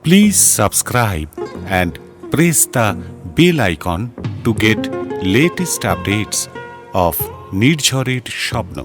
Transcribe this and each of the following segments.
Please subscribe and press the bell icon to get latest updates of নির্ঝরের স্বপ্ন।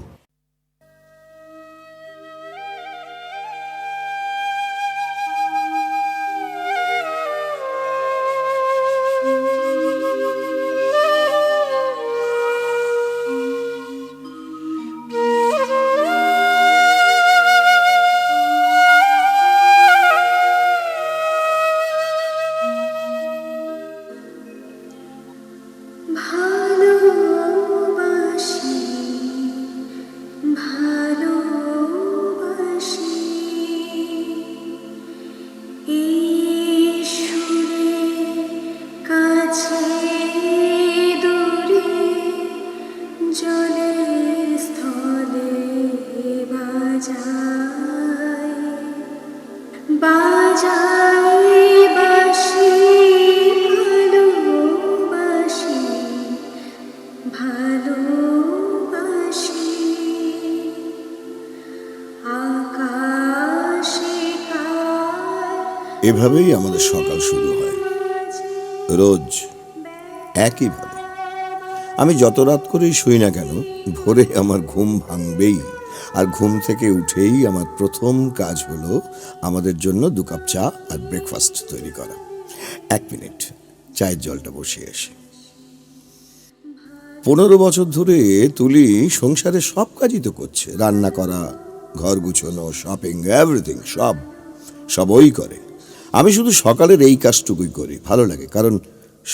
এভাবেই আমাদের সকাল শুরু হয়, রোজ একইভাবে। আমি যত রাত করেই শুই না কেন, ভোরে আমার ঘুম ভাঙবেই। আর ঘুম থেকে উঠেই আমার প্রথম কাজ হলো আমাদের জন্য 2 কাপ চা আর ব্রেকফাস্ট তৈরি করা। 1 মিনিট, চায়ের জলটা বসিয়ে আসি। 15 বছর ধরে তুলি সংসারে সব কাজই তো করছে, রান্না করা, ঘর গুছানো, শপিং, এভরিথিং, সব ওই করে। আমি শুধু সকালের এই কাজটুকুই করি, ভালো লাগে, কারণ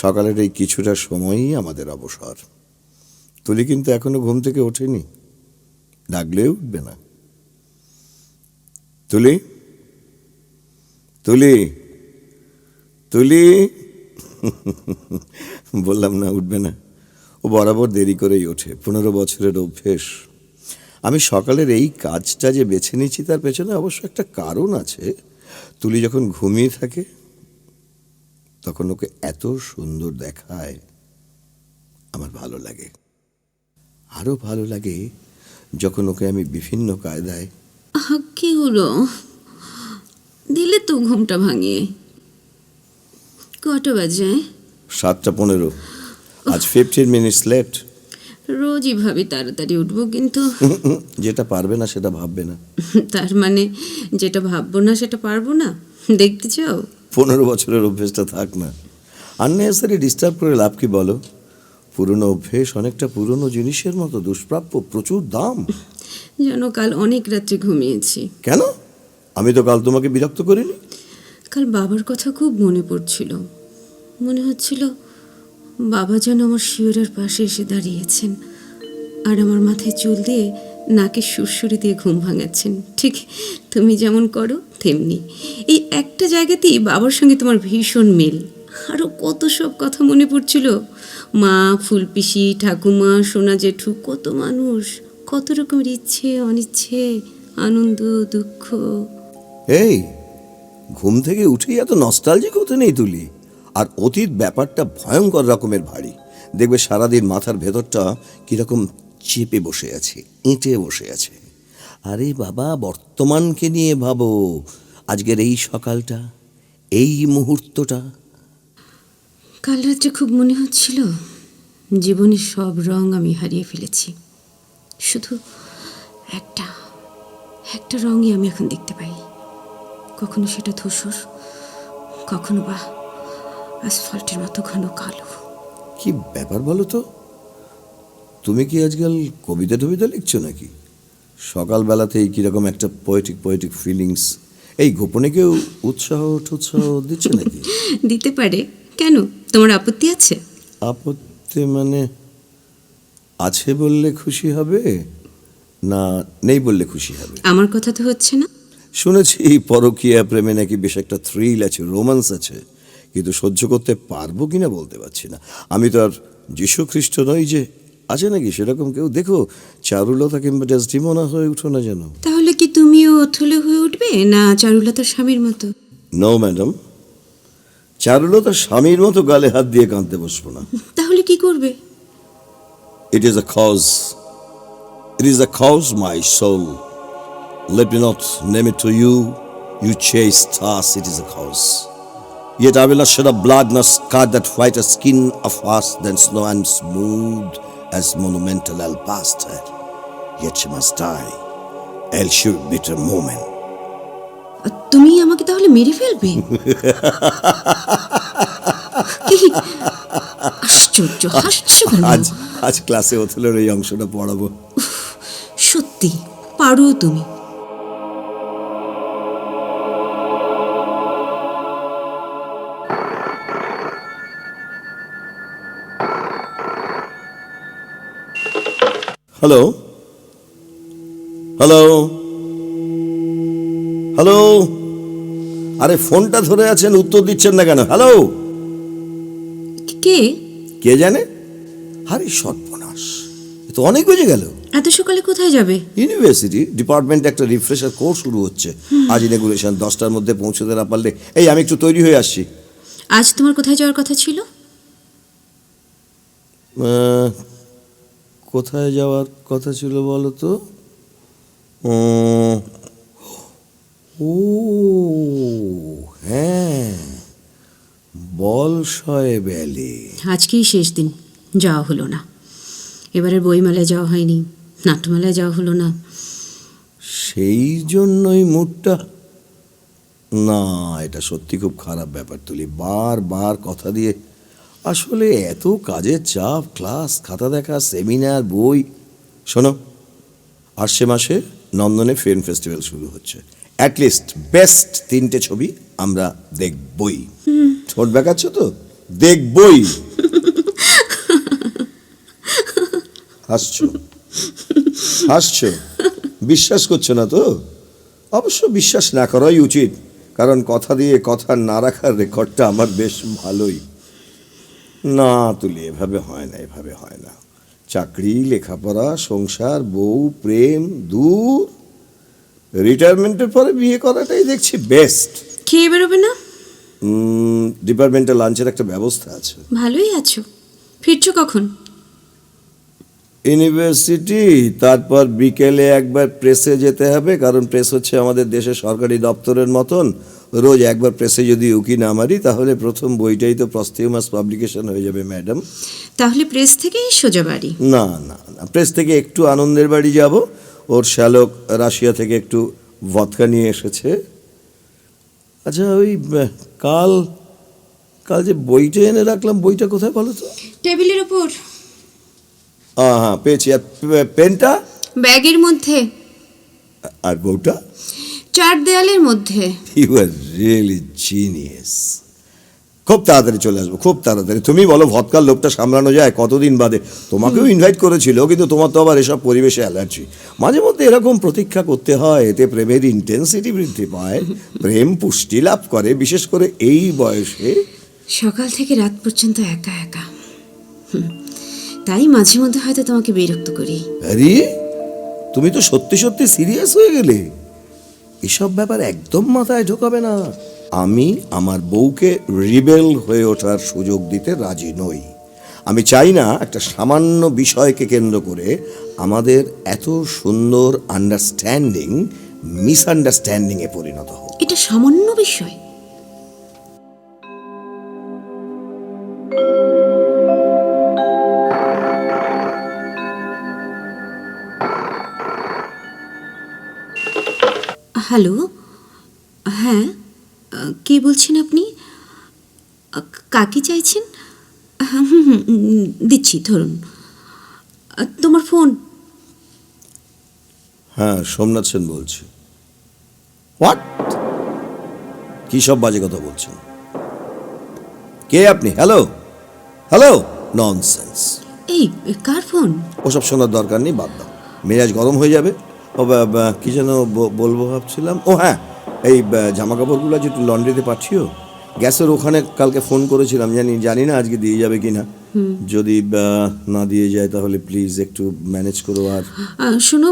সকালের এই কিছুটা সময়ই আমাদের অবসর। তুলি কিন্তু এখনো ঘুম থেকে ওঠেনি, ডাকলেও উঠবে না। তুলি তুলি তুলি বললাম না, উঠবে না। ও বরাবর দেরি করেই ওঠে, 15 বছরের অভ্যেস। আমি সকালের এই কাজটা যে বেছে নিচ্ছি তার পেছনে অবশ্য একটা কারণ আছে। তুলি যখন ঘুমিয়ে থাকে তখন ওকে এত সুন্দর দেখায়, আমার ভালো লাগে। আরো ভালো লাগে যখন ওকে আমি বিভিন্ন কায়দায়। কি হলো, দিলে তো ঘুমটা ভাঙিয়ে। কটা বাজে? 7:15। আজ 15 মিনিটস লেট। রোজই ভাবি তাড়াতাড়ি উঠবো, কিন্তু যেটা পারবে না সেটা ভাববে না। তার মানে যেটা ভাববো না সেটা পারবো না, দেখতে চাও? 15 বছরের অভ্যেসটা থাক না, আননেসারি ডিস্টার্ব করে লাভ কি বলো? পুরনো অভ্যেস অনেকটা পুরনো জিনিসের মতো দুষ্প্রাপ্য, প্রচুর দাম। যেন কাল অনেক রাত্রে ঘুমিয়েছি। কেন? আমি তো কাল তোমাকে বিরক্ত করিনি। কাল বাবার কথা খুব মনে পড়ছিল। মনে হচ্ছিল বাবা যেন আমার শিয়রের পাশে এসে দাঁড়িয়েছেন আর আমার মাথায় চুল দিয়ে নাকে সুরসুরি দিয়ে ঘুম ভাঙাচ্ছেন। ঠিক তুমি যেমন করো তেমনি। এই একটা জায়গাতেই বাবার সঙ্গে তোমার ভীষণ মিল। আরও কত সব কথা মনে পড়ছিল, মা, ফুলপিসি, ঠাকুমা, সোনা জেঠু, কত মানুষ, কত রকমের ইচ্ছে অনিচ্ছে, আনন্দ দুঃখ। এই ঘুম থেকে উঠেই এত নস্টালজিক হতে নেই তুলি। আর অতীত ব্যাপারটা ভয়ঙ্কর রকমের ভারী। দেখবে সারাদিন মাথার ভেতরটা কিরকম চেপে বসে আছে, এঁটে বসে আছে। আরে বাবা, বর্তমানকে নিয়ে ভাবো, আজকের এই সকালটা, এই মুহূর্তটা। কাল রাত্রে খুব মনে হচ্ছিল জীবনের সব রং আমি হারিয়ে ফেলেছি, শুধু একটা একটা রঙই আমি এখন দেখতে পাই। কখনো সেটা ধূসর, কখনো বা অ্যাসফল্টের মতো ঘন কালো। কি ব্যাপার বলো তো? তুমি কি আজকাল কবিতা টবিতা লিখছো নাকি? সকালবেলাতেই কিরকম একটা পোয়েটিক ফিলিংস, এই গোপনে কেউ উৎসাহ দিচ্ছে নাকি? দিতে পারে, কেন? তোমার আপত্তি আছে? আপত্তি মানে আছে বললে খুশি হবে, না নেই বললে খুশি হবে? আমার কথা তো হচ্ছে না। শুনেছি পরকীয়া প্রেমে নাকি বেশ একটা থ্রিল আছে, রোমান্স আছে, কিন্তু সহ্য করতে পারবো কিনা বলতে পারছি না। আমি তো আর যীশু খ্রিস্ট নই যে আছে নাকি সেরকম কেউ। দেখো, চারুলতা কিংবা ডেসডিমোনা হয়ে উঠো না যেন। তাহলে কি তুমিও অথলে হয়ে উঠবে, না চারুলতার স্বামীর মতো? নো ম্যাডাম, চারুলতার স্বামীর মতো গালে হাত দিয়ে কাঁদতে বসবো না। তাহলে কি করবে? It is a cause. It is a cause, my soul. Let me not name it to you, You chase star cities of course. Yet I will not shed of blood nor scar that whiter skin of us than snow and smooth as monumental alabaster. Yet she must die, else she will bitter moment. তুমি আমাকে তাহলে মেরে ফেলবে? কি আশ্চর্য, হাসছো কেন? আজ ক্লাসে ওথেলোর এই অংশটা পড়াবো। সত্যি পারো তুমি। হ্যালো হ্যালো হ্যালো, আরে ফোনটা ধরে আছেন, উত্তর দিচ্ছেন না কেন? হ্যালো, কে? কে জানে? আরে সর্বনাশ, এ তো অনেক বেজে গেল। এত সকালে কোথায় যাবে? ইউনিভার্সিটি ডিপার্টমেন্টে একটা রিফ্রেশার কোর্স শুরু হচ্ছে। আজ ইনগুরেশন, 10টার মধ্যে পৌঁছতে না পারলে। এই আমি একটু তৈরি হয়ে আসছি। আজ তোমার কোথায় যাওয়ার কথা ছিল? কোথায় যাওয়ার কথা ছিল বলো তো? ও হ্যাঁ, বলশয় ভ্যালি। আজকেই শেষ দিন, যাওয়া হলো না। এবারের বইমেলায় যাওয়া হয়নি, নাট্যমেলায় যাওয়া হলো না। সেই জন্যই মুডটা না, এটা সত্যি খুব খারাপ ব্যাপার তুলি। বারবার কথা দিয়ে, আসলে এত কাজের চাপ, ক্লাস, খাতা দেখা, সেমিনার, বই। শোনো, আসছে মাসে নন্দনে ফিল্ম ফেস্টিভ্যাল শুরু হচ্ছে। অ্যাটলিস্ট বেস্ট 3টে ছবি আমরা দেখবই। ঠোঁট বেঁকাচ্ছ তো? দেখবই। হাসছো হাসছো, বিশ্বাস করছো না তো? অবশ্য বিশ্বাস না করাই উচিত, কারণ কথা দিয়ে কথা না রাখার রেকর্ডটা আমার বেশ ভালোই। না তুলি, এভাবে হয় না, এভাবে হয় না। চাকরি, লেখাপড়া, সংসার, বউ, প্রেম, দূর। রিটায়ারমেন্টের পরে বিয়ে করাটাই দেখছি বেস্ট। খেয়ে বেরোবে না? ডিপার্টমেন্টে লাঞ্চের একটা ব্যবস্থা আছে। ভালোই আছো। ফিরছো কখন? ইউনিভার্সিটি, তারপর বিকেলে একবার প্রেসে যেতে হবে, কারণ প্রেস হচ্ছে আমাদের দেশের সরকারি দপ্তরের মতন। রোজ একবার প্রেসে যদি উকি না মারি, তাহলে প্রথম বইটাই তো প্রস্থিউমাস পাবলিকেশন হয়ে যাবে ম্যাডাম। তাহলে প্রেস থেকেই সোজা বাড়ি? না না না, প্রেস থেকে একটু আনন্দের বাড়ি যাব। ওর শ্যালক রাশিয়া থেকে একটু ভদকা নিয়ে এসেছে। আচ্ছা, ওই কাল কাল যে বইটা এনে রাখলাম, বইটা কোথায় বলো তো? টেবিলের উপর। হ্যাঁ, পেয়েছি। আর পেনটা? ব্যাগের মধ্যে। আর বউটা? 4 দেয়ালের মধ্যে। You are really genius. খুব তাড়াতাড়ি চলে আসবো, খুব তাড়াতাড়ি। তুমি বলো, ভদকার লোকটা সামলানো যায় কতদিন বাদে? তোমাকেও ইনভাইট করেছিল, কিন্তু তোমার তো আবার এসব পরিবেশে অ্যালার্জি। মাঝে মধ্যে এরকম প্রতীক্ষা করতে হয়, এতে প্রেমের ইন্টেন্সিটি বৃদ্ধি পায়, প্রেম পুষ্টি লাভ করে, বিশেষ করে এই বয়সে। সকাল থেকে রাত পর্যন্ত একা একা। তাই মাঝে মধ্যে হয়তো তোমাকে বিরক্ত করি। আরে, তুমি তো সত্যি সত্যি সিরিয়াস হয়ে গেলে। এসব ব্যাপার একদম মাথায় ঢোকাবে না। আমি আমার বউকে রিবেল হয়ে ওঠার সুযোগ দিতে রাজি নই। আমি চাই না একটা সামান্য বিষয়কে কেন্দ্র করে আমাদের এত সুন্দর আন্ডারস্ট্যান্ডিং মিসআন্ডারস্ট্যান্ডিংয়ে পরিণত হোক। এটা সামান্য বিষয়? হ্যালো, হ্যাঁ, কে বলছেন আপনি? কাকে চাইছেন? দিচ্ছি, ধরুন। তোমার ফোন। হ্যাঁ, সোমনাথ সেন বলছি। হোয়াট? কি সব বাজে কথা বলছেন? কে আপনি? Hello hello, nonsense. এই কার ফোন? ওসব শোনার দরকার নেই, বাদ দাও। মেজাজ গরম হয়ে যাবে। ও কি যেন বলবো ভাবছিলাম। ও হ্যাঁ, এই জামা কাপড়গুলো যে একটু লন্ড্রিতে পাঠিও। গ্যাসের ওখানে কালকে ফোন করেছিলাম, জানি না আজকে দিয়ে যাবে কিনা। যদি না দিয়ে যায় তাহলে প্লিজ একটু ম্যানেজ করো। আর শোনো,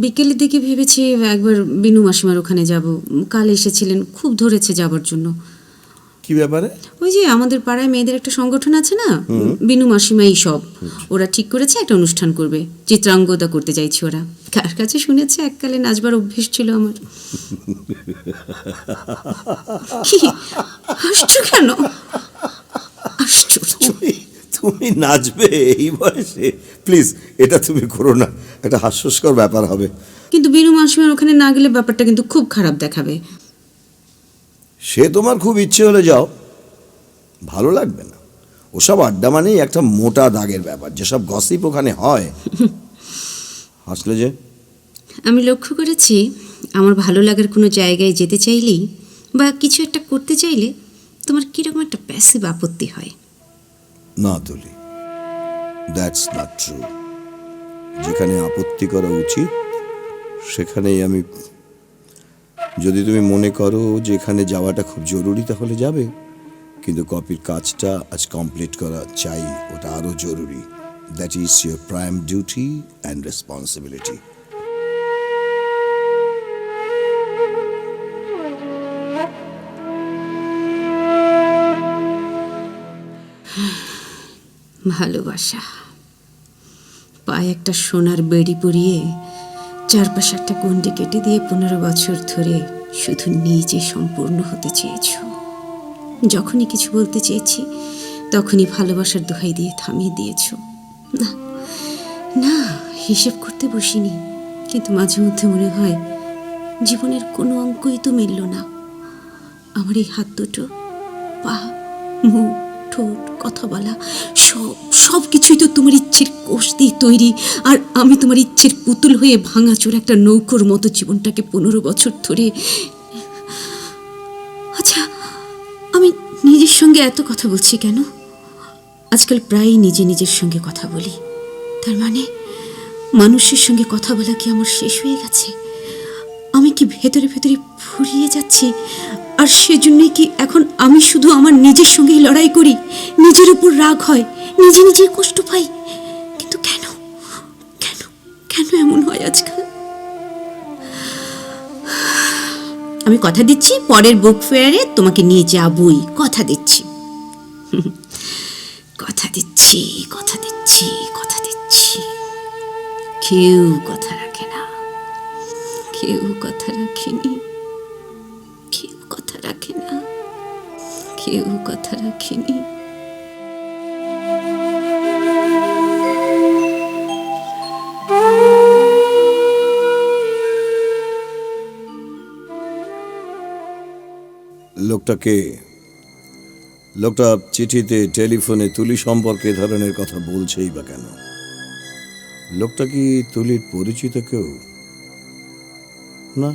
বিকেলের দিকে ভেবেছি একবার বিনু মাসিমার ওখানে যাব। কাল এসেছিলেন, খুব ধরেছে যাবার জন্য। কি ব্যাপারে? ওই যে আমাদের পাড়ায় মেয়েদের একটা সংগঠন আছে না, বিনু মাসিমাই সব, ওরা ঠিক করেছে একটা অনুষ্ঠান করবে, চিত্রাঙ্গদা করতে চাইছে ওরা। কার কাছে শুনেছে এককালে নাচবার অভ্যেস ছিল আমার। কি হাসছো কেন? আশ্চর্য। তুমি নাচবে এই বয়সে? প্লিজ এটা তুমি করো না, একটা হাস্যস্কর ব্যাপার হবে। কিন্তু বিনু মাসিমার ওখানে না গেলে ব্যাপারটা কিন্তু খুব খারাপ দেখাবে। সে তোমার খুব ইচ্ছে হলে যাও, ভালো লাগবে না। ওসব আড্ডা মানেই একটা মোটা দাগের ব্যাপার, যেসব গসিপ ওখানে হয়। হাসলে যে? আমি লক্ষ্য করেছি আমার ভালো লাগার কোনো জায়গায় যেতে চাইলেই বা কিছু একটা করতে চাইলে তোমার কীরকম একটা প্যাসিভ আপত্তি হয়। না তুলি, দ্যাটস নট ট্রু। যেখানে আপত্তি করা উচিত সেখানেই আমি। যদি তুমি মনে করো যে এখানে যাওয়াটা খুব জরুরি তাহলে যাবে, কিন্তু কপির কাজটা আজ কমপ্লিট করা চাই, ওটা আরও জরুরি। That is your prime duty and responsibility. ভালোবাসা পায়ে একটা সোনার বেড়ি পরিয়ে চারপাশে একটা গণ্ডি কেটে দিয়ে 15 বছর ধরে শুধু নিজে সম্পূর্ণ হতে চেয়েছ। যখনই কিছু বলতে চেয়েছি তখনই ভালোবাসার দোহাই দিয়ে থামিয়ে দিয়েছ। না না, হিসেব করতে বসিনি, কিন্তু মাঝে মধ্যে মনে হয় জীবনের কোনো অঙ্কই তো মিলল না। আমার এই হাত দুটো, পা, মুখ, ঠোঁট, কথা বলা, সব কিছুই তো তোমার ইচ্ছের কোষ দিয়ে তৈরি, আর আমি তোমার ইচ্ছের পুতুল হয়ে ভাঙাচোর একটা নৌকোর মতো জীবনটাকে 15 বছর ধরে। আচ্ছা, আমি নিজের সঙ্গে এত কথা বলছি কেন? আজকাল প্রায়ই নিজের সঙ্গে কথা বলি। তার মানে মানুষের সঙ্গে কথা বলা কি আমার শেষ হয়ে গেছে? আমি কি ভেতরে ভেতরে ফুরিয়ে যাচ্ছি? আর সেজন্যই কি এখন আমি শুধু আমার নিজের সঙ্গেই লড়াই করি, নিজের উপর রাগ হয়, নিজে কষ্ট পাই? কিন্তু কেন কেন কেন এমন হয় আজকাল? আমি কথা দিচ্ছি পরের বুক ফেয়ারে তোমাকে নিয়ে যাবই, কথা দিচ্ছি। কথা দিচ্ছি, কথা দিচ্ছি, কথা দিচ্ছি। কেউ কথা রাখে না, কেউ কথা রাখেনি, কেউ কথা রাখে না, কেউ কথা রাখেনি। লোকটাকে, লোকটা চিঠিতে টেলিফোনে তুলি সম্পর্কে এ ধরনের কথা বলছেই বা কেন? লোকটা কি তুলির পরিচিত কেউ? না।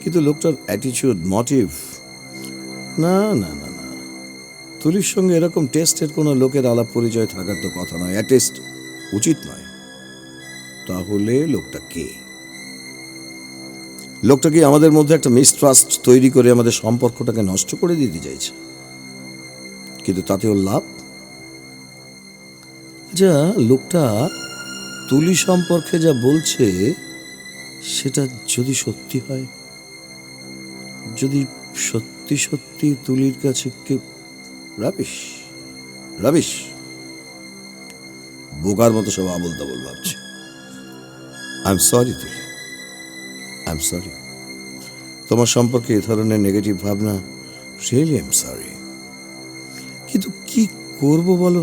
কিন্তু লোকটার অ্যাটিচিউড, মোটিভ, না না না না, তুলির সঙ্গে এরকম টেস্টের কোনো লোকের আলাপ পরিচয় থাকার তো কথা নয়, অ্যাটলিস্ট উচিত নয়। তাহলে লোকটা কে? লোকটা কি আমাদের মধ্যে একটা মিসট্রাস্ট তৈরি করে আমাদের সম্পর্কটাকে নষ্ট করে দিতে চাইছে? কিন্তু তাতেও লাভ? যা লোকটা তুলি সম্পর্কে যা বলছে সেটা যদি সত্যি হয়, যদি সত্যি সত্যি তুলির কাছে কেউ, রাবিশ রাবিশ, বোকার মতো সব আবল তাবল ভাবছে। আই এম সরি তুলি, আই এম সরি। তোমার সম্পর্কে এ ধরনের নেগেটিভ ভাবনা, রিয়েলি আই এম সরি। কিন্তু কি করব বলো?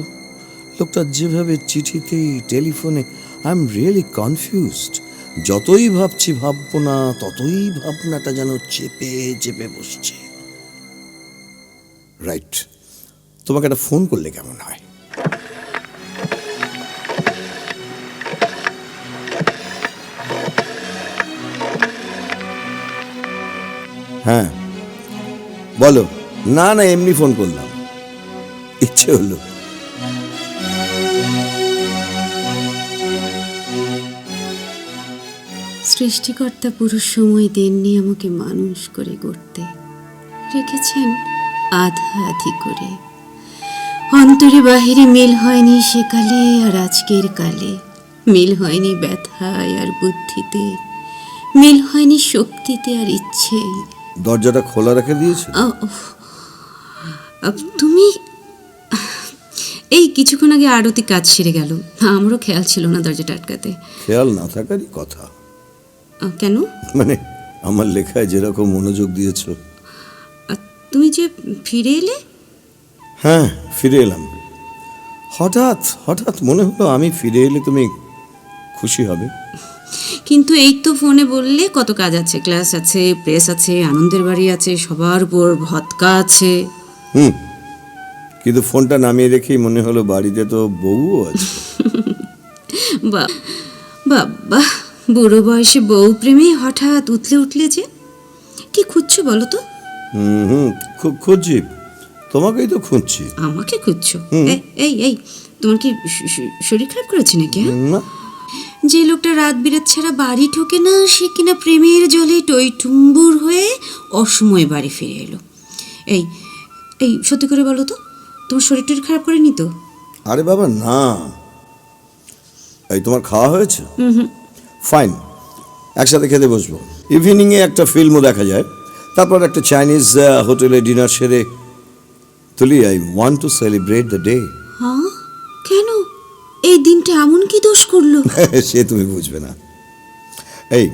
লোকটা যেভাবে চিঠিতে, টেলিফোনে, আই এম রিয়েলি কনফিউজড। যতই ভাবছি ভাববো না, ততই ভাবনাটা যেন চেপে চেপে বসছে। রাইট, তোমাকে একটা ফোন করলে কেমন হয়? হ্যাঁ বলো। না না, এমনি ফোন করলাম, ইচ্ছে হলো। সৃষ্টিকর্তা পুরো সময় দেননি আমাকে মানুষ করে গড়তে, রেখেছেন আধা আধি করে। অন্তরে বাহিরে মিল হয়নি সেকালে আর আজকের কালে, মিল হয়নি ব্যথায় আর বুদ্ধিতে, মিল হয়নি শক্তিতে আর ইচ্ছেই। দরজাটা খোলা রেখে দিয়েছো? তুমি এই কিছুক্ষণ আগে আরতি কাজ সেরে গেল, আমারও খেয়াল ছিল না দরজাটা আটকাতে। খেয়াল না থাকারই কথা। কেন? মানে আমার লেখায় যেরকম মনোযোগ দিয়েছ। তুমি যে ফিরে এলে? হ্যাঁ, ফিরে এলাম। হঠাৎ হঠাৎ মনে হলো আমি ফিরে এলে তুমি খুশি হবে। কিন্তু এই তো ফোনে বললে কত কাজ আছে, ক্লাস আছে, প্রেস আছে, আনন্দের বাড়ি আছে, সবার উপর ভৎকা আছে। কিন্তু ফোনটা নামিয়ে রেখেই মনে হলো বাড়িতে তো বউও আছে। বাবা, বুড়ো বয়সে বউ প্রেমে হঠাৎ উঠলে যে, কি খুঁজছো বলো তো? খুব খুঁজছি, তোমাকেই তো খুঁজছি। আমাকে খুঁজছো? এই এই তোমার কি শরীর খারাপ করেছে নাকি? না, যে লোকটা রাত বিরাত ছাড়া বাড়ি ঢোকে না, সে কিনা প্রেমের জলে টইটুম্বুর হয়ে অসময়ে বাড়ি ফিরে এলো। এই এই সত্যি করে বলো তো, তোমার শরীর টরীর খারাপ করেনি তো? আরে বাবা না। এই তোমার খাওয়া হয়েছে? ফাইন, একসাথে খেতে বসবো। ইভিনিংয়ে একটা ফিল্মও দেখা যায়, তারপর একটা চাইনিজ হোটেলে ডিনার সেরে। তুলি, I want to celebrate the day. হ্যাঁ, কেন? এই দিনটা এমন কি দোষ করলো? সে তুমি বুঝবে না। এই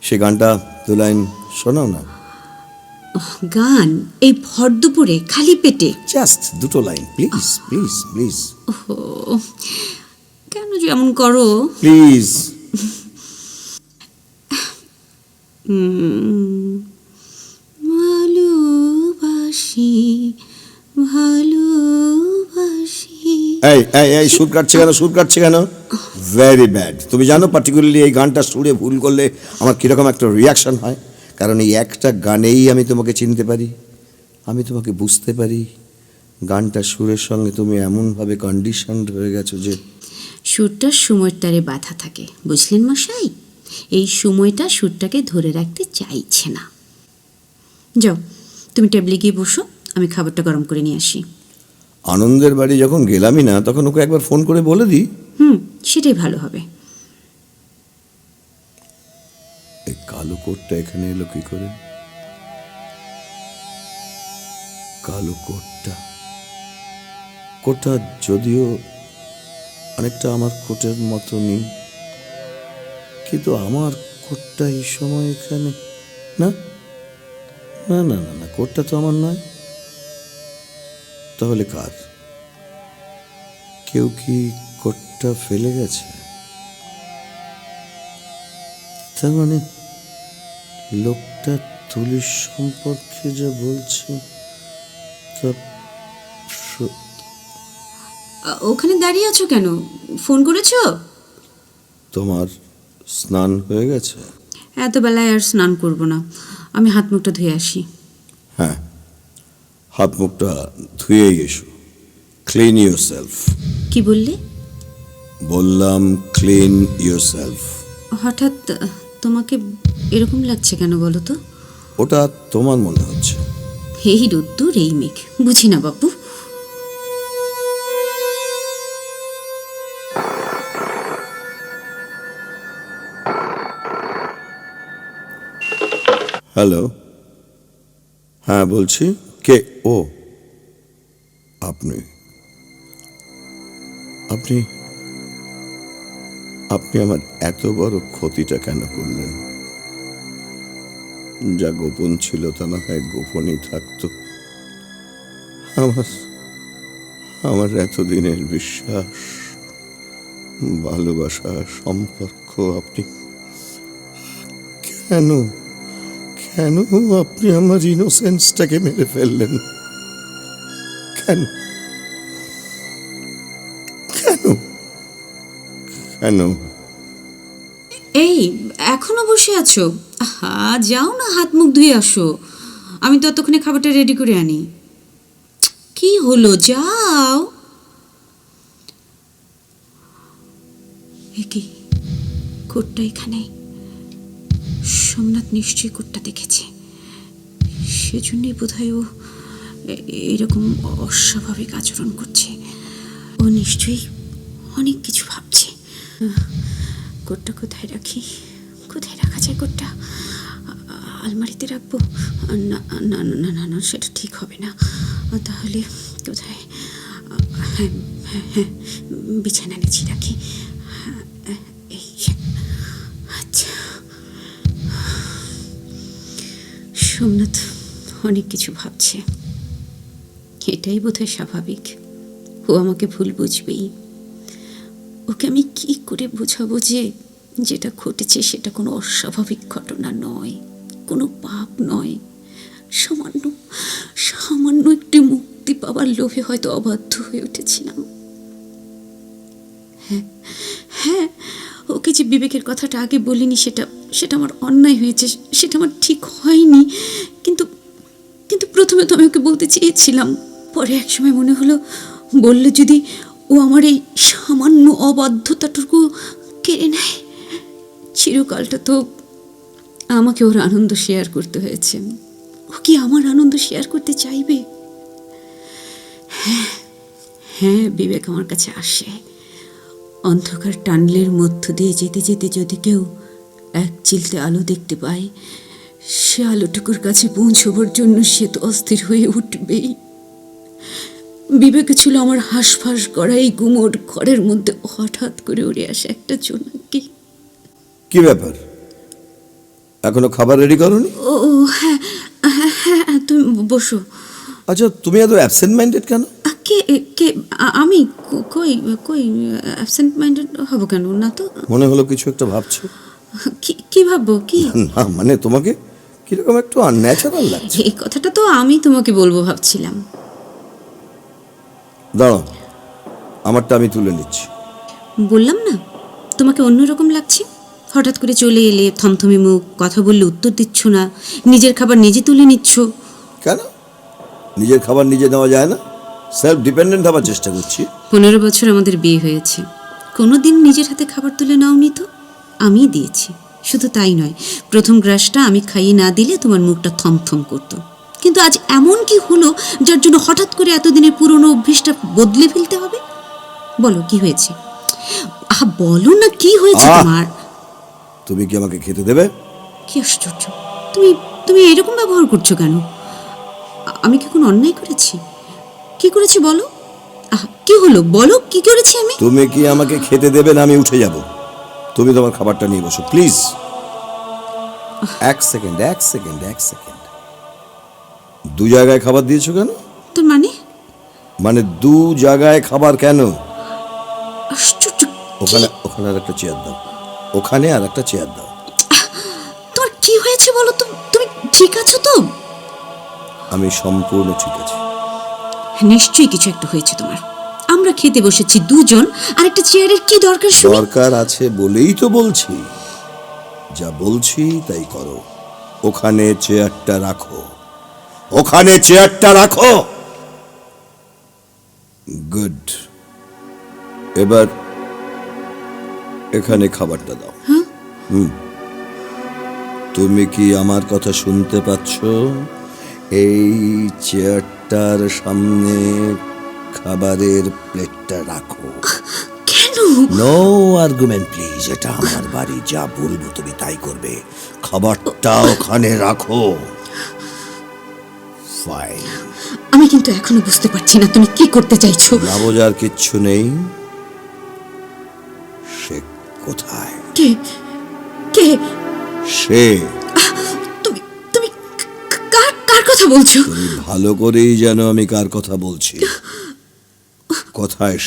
সে গানটা দু লাইন শোনাও না। গান এই ভর দুপুরে খালি পেটে? জাস্ট দুটো লাইন প্লিজ প্লিজ প্লিজ। ওহো, কেন যে এমন করো? প্লিজ। ভালোবাসি ভালোবাসি। এই এই এই সুর কাটছে কেন? Very bad. তুমি জানো পার্টিকুলারলি এই গানটা সুরে ভুল করলে আমার কীরকম একটা রিয়াকশন হয়? কারণ এই একটা গানেই আমি তোমাকে চিনতে পারি, আমি তোমাকে বুঝতে পারি। গানটা সুরের সঙ্গে তুমি এমনভাবে কন্ডিশনড হয়ে গেছো যে সুরটার সময়ের তারে বাধা থাকে, বুঝলেন মশাই? এই সময়টা সুরটাকে ধরে রাখতে চাইছে না। যাও, তুমি টেবিলে গিয়ে বসো, আমি খাবারটা গরম করে নিয়ে আসি। আনন্দের বাড়ি যখন গেলামই না, তখন ওকে একবার ফোন করে বলে দিই। সেটাই ভালো হবে। এই কালো কোটটা এখানে এলো কি করে? কালো কোটটা যদিও অনেকটা আমার কোটের মতনই, কিন্তু আমার কোটটা এই সময় এখানে না না না না না, কোটটা তো আমার নয়। তাহলে কার? কেউ কি কোটটা ফেলে গেছে? তার মানে লোকটা তুলির সম্পর্কে যা বলছে তা ওখানে দাঁড়িয়ে আছো কেন? ফোন করেছো? তোমার স্নান হয়ে গেছে? এত বেলায় আর স্নান করব না, আমি হাত মুখটা ধুয়ে আসি। হ্যাঁ, হাত মুখটা ধুয়েই এসো। Clean your self. কি বললে? বললাম ক্লিন ইউর সেলফ। হঠাৎ তোমাকে এরকম লাগছে কেন বলো তো? ওটা তোমার মনে হচ্ছে। এই রোদ্দুর, এই মেঘ, বুঝি না বাপু। হ্যালো, হ্যাঁ বলছি। কে? ও আপনি আপনি আপনি আমার এত বড় ক্ষতিটা কেন করলেন? যা গোপন ছিল তা না হয় গোপনই থাকতো। আমার এতদিনের বিশ্বাস, ভালোবাসা, সম্পর্ক আপনি কেন কেন আপনি আমার ইনোসেন্সটাকে মেরে ফেললেন? কেন কেন কেন? এই এখনো বসে আছো? যাও না, হাত মুখ ধুয়ে আসো, আমি ততক্ষণে খাবারটা রেডি করে আনি। কি হলো, যাও। কি কোটটা এখানে? সোমনাথ নিশ্চয়ই কোটটা দেখেছে, সেজন্যই বোধহয় ও এরকম অস্বাভাবিক আচরণ করছে। ও নিশ্চয়ই অনেক কিছু ভাবছে। কোটটা কোথায় রাখি? কোথায় রাখা যায় কোটটা? আলমারিতে রাখবো? না না না না না, সেটা ঠিক হবে না। তাহলে কোথায়? হ্যাঁ হ্যাঁ হ্যাঁ, বিছানা নিচে রাখি। এই, আচ্ছা। সোমনাথ অনেক কিছু ভাবছে, এটাই বোধহয় স্বাভাবিক। ও আমাকে ভুল বুঝবেই। ওকে আমি কি করে বোঝাবো যে যেটা ঘটেছে সেটা কোনো অস্বাভাবিক ঘটনা নয়, কোনো পাপ নয়, সামান্য সামান্য একটি মুক্তি পাওয়ার লোভে হয়তো অবাধ্য হয়ে উঠেছিলাম। হ্যাঁ হ্যাঁ, ওকে যে বিবেকের কথাটা আগে বলিনি, সেটা সেটা আমার অন্যায় হয়েছে, সেটা আমার ঠিক হয়নি। কিন্তু কিন্তু প্রথমে তো আমি ওকে বলতে চেয়েছিলাম, পরে একসময় মনে হলো বললে যদি ও আমার এই সামান্য অবাধ্যতাটুকু কেড়ে নেয়, চিরকালটা তো আমাকে ওর আনন্দ শেয়ার করতে হয়েছে। ও কি আমার আনন্দ শেয়ার করতে চাইবে? হ্যাঁ হ্যাঁ, বিবেক আমার কাছে আসে। অন্ধকার টানেলের মধ্য দিয়ে যেতে যেতে যদি কেউ এক চিলতে আলো দেখতে পায়, সে আলোটুকুর কাছে পৌঁছবার জন্য সে তো অস্থির হয়ে উঠবেই। বিবেকে ছিল আমার হাঁসফাঁস করা এই গুমোট ঘরের মধ্যে হঠাৎ করে উড়ে আসে একটা জোনাকি। কি ব্যাপার, এখনো খাবার রেডি করোনি? ও হ্যাঁ হ্যাঁ হ্যাঁ, তুমি বসো। আচ্ছা, তুমি এত অ্যাবসেন্ট মাইন্ডেড কেন? কে কে? আমি কই কই অ্যাবসেন্ট মাইন্ডেড হব কেন? না তো। মনে হলো কিছু একটা ভাবছো। কি ভাববো? কি না মানে তোমাকে কিরকম একটু আনন্যাচারাল লাগছে। এই কথাটা তো আমি তোমাকে বলবো ভাবছিলাম। দাঁড়াও, আমারটা আমি তুলে নিচ্ছি। বললাম না তোমাকে অন্যরকম লাগছে। হঠাৎ করে চলে এলে, থমথমে মুখ, কথা বললে উত্তর দিচ্ছ না, নিজের খাবার নিজে তুলে নিচ্ছ। কেন নিজের খাবার নিজে নেওয়া যায় না? সেলফ ডিপেন্ডেন্ট হওয়ার চেষ্টা করছি। 15 বছর আমাদের বিয়ে হয়েছে, কোনোদিন নিজের হাতে খাবার তুলে নাওনি তো? আমিই দিয়েছি। শুধু তাই নয়, প্রথম গ্রাসটা আমি খাইয়ে না দিলে তোমার মুখটা থমথম করতো। কিন্তু আজ এমন কি হলো যার জন্য হঠাৎ করে এতদিনের পুরনো অভ্যেসটা বদলে ফেলতে হবে? বলো কি হয়েছে? বলো না কি হয়েছে তোমার? তুমি কি আমাকে খেতে দেবে? কি আশ্চর্য, তুমি তুমি এরকম ব্যবহার করছো কেন? আমি কি কোনো অন্যায় করেছি? কি করেছি বলো? কি হলো বলো, কি করেছি আমি? তুমি কি আমাকে খেতে দেবে না আমি উঠে যাব? তুমি তোমার খাবারটা নিয়ে বসো প্লিজ। এক সেকেন্ড। দু জায়গায় খাবার দিয়েছো কেন? তোর মানে দু জায়গায় খাবার কেন? আশ্চর্য। ওখানে আর একটা চেয়ার দাও, ওখানে আর একটা চেয়ার দাও। তোমার কি হয়েছে বলো তো? তুমি ঠিক আছো তো? আমি সম্পূর্ণ ঠিক আছি। নিশ্চয়ই কিছু একটা হয়েছে তোমার। আমরা খেতে বসেছি দুজন, আর একটা চেয়ারের কি দরকার? দরকার আছে বলেই তো বলছি, যা বলছি তাই করো। ওখানে চেয়ারটা রাখো। গুড। এবার এখানে খাবারটা দাও। তুমি কি আমার কথা শুনতে পাচ্ছ? এই চেয়ারটার সামনে খাবারের প্লেটটা রাখো। কেন? নো আর্গুমেন্ট প্লিজ, এটা আমার বাড়ি, যা বলবো তুমি তাই করবে। খাবারটা ওখানে রাখো। ফাইন। আমি কিন্তু এখনো বুঝতে পারছি না তুমি কি করতে চাইছো। না বোঝার কিচ্ছু নেই। সে কোথায়? কে কে সে? তুমি তুমি কার কথা বলছো? তুমি ভালো করেই জানো আমি কার কথা বলছি। কোথায়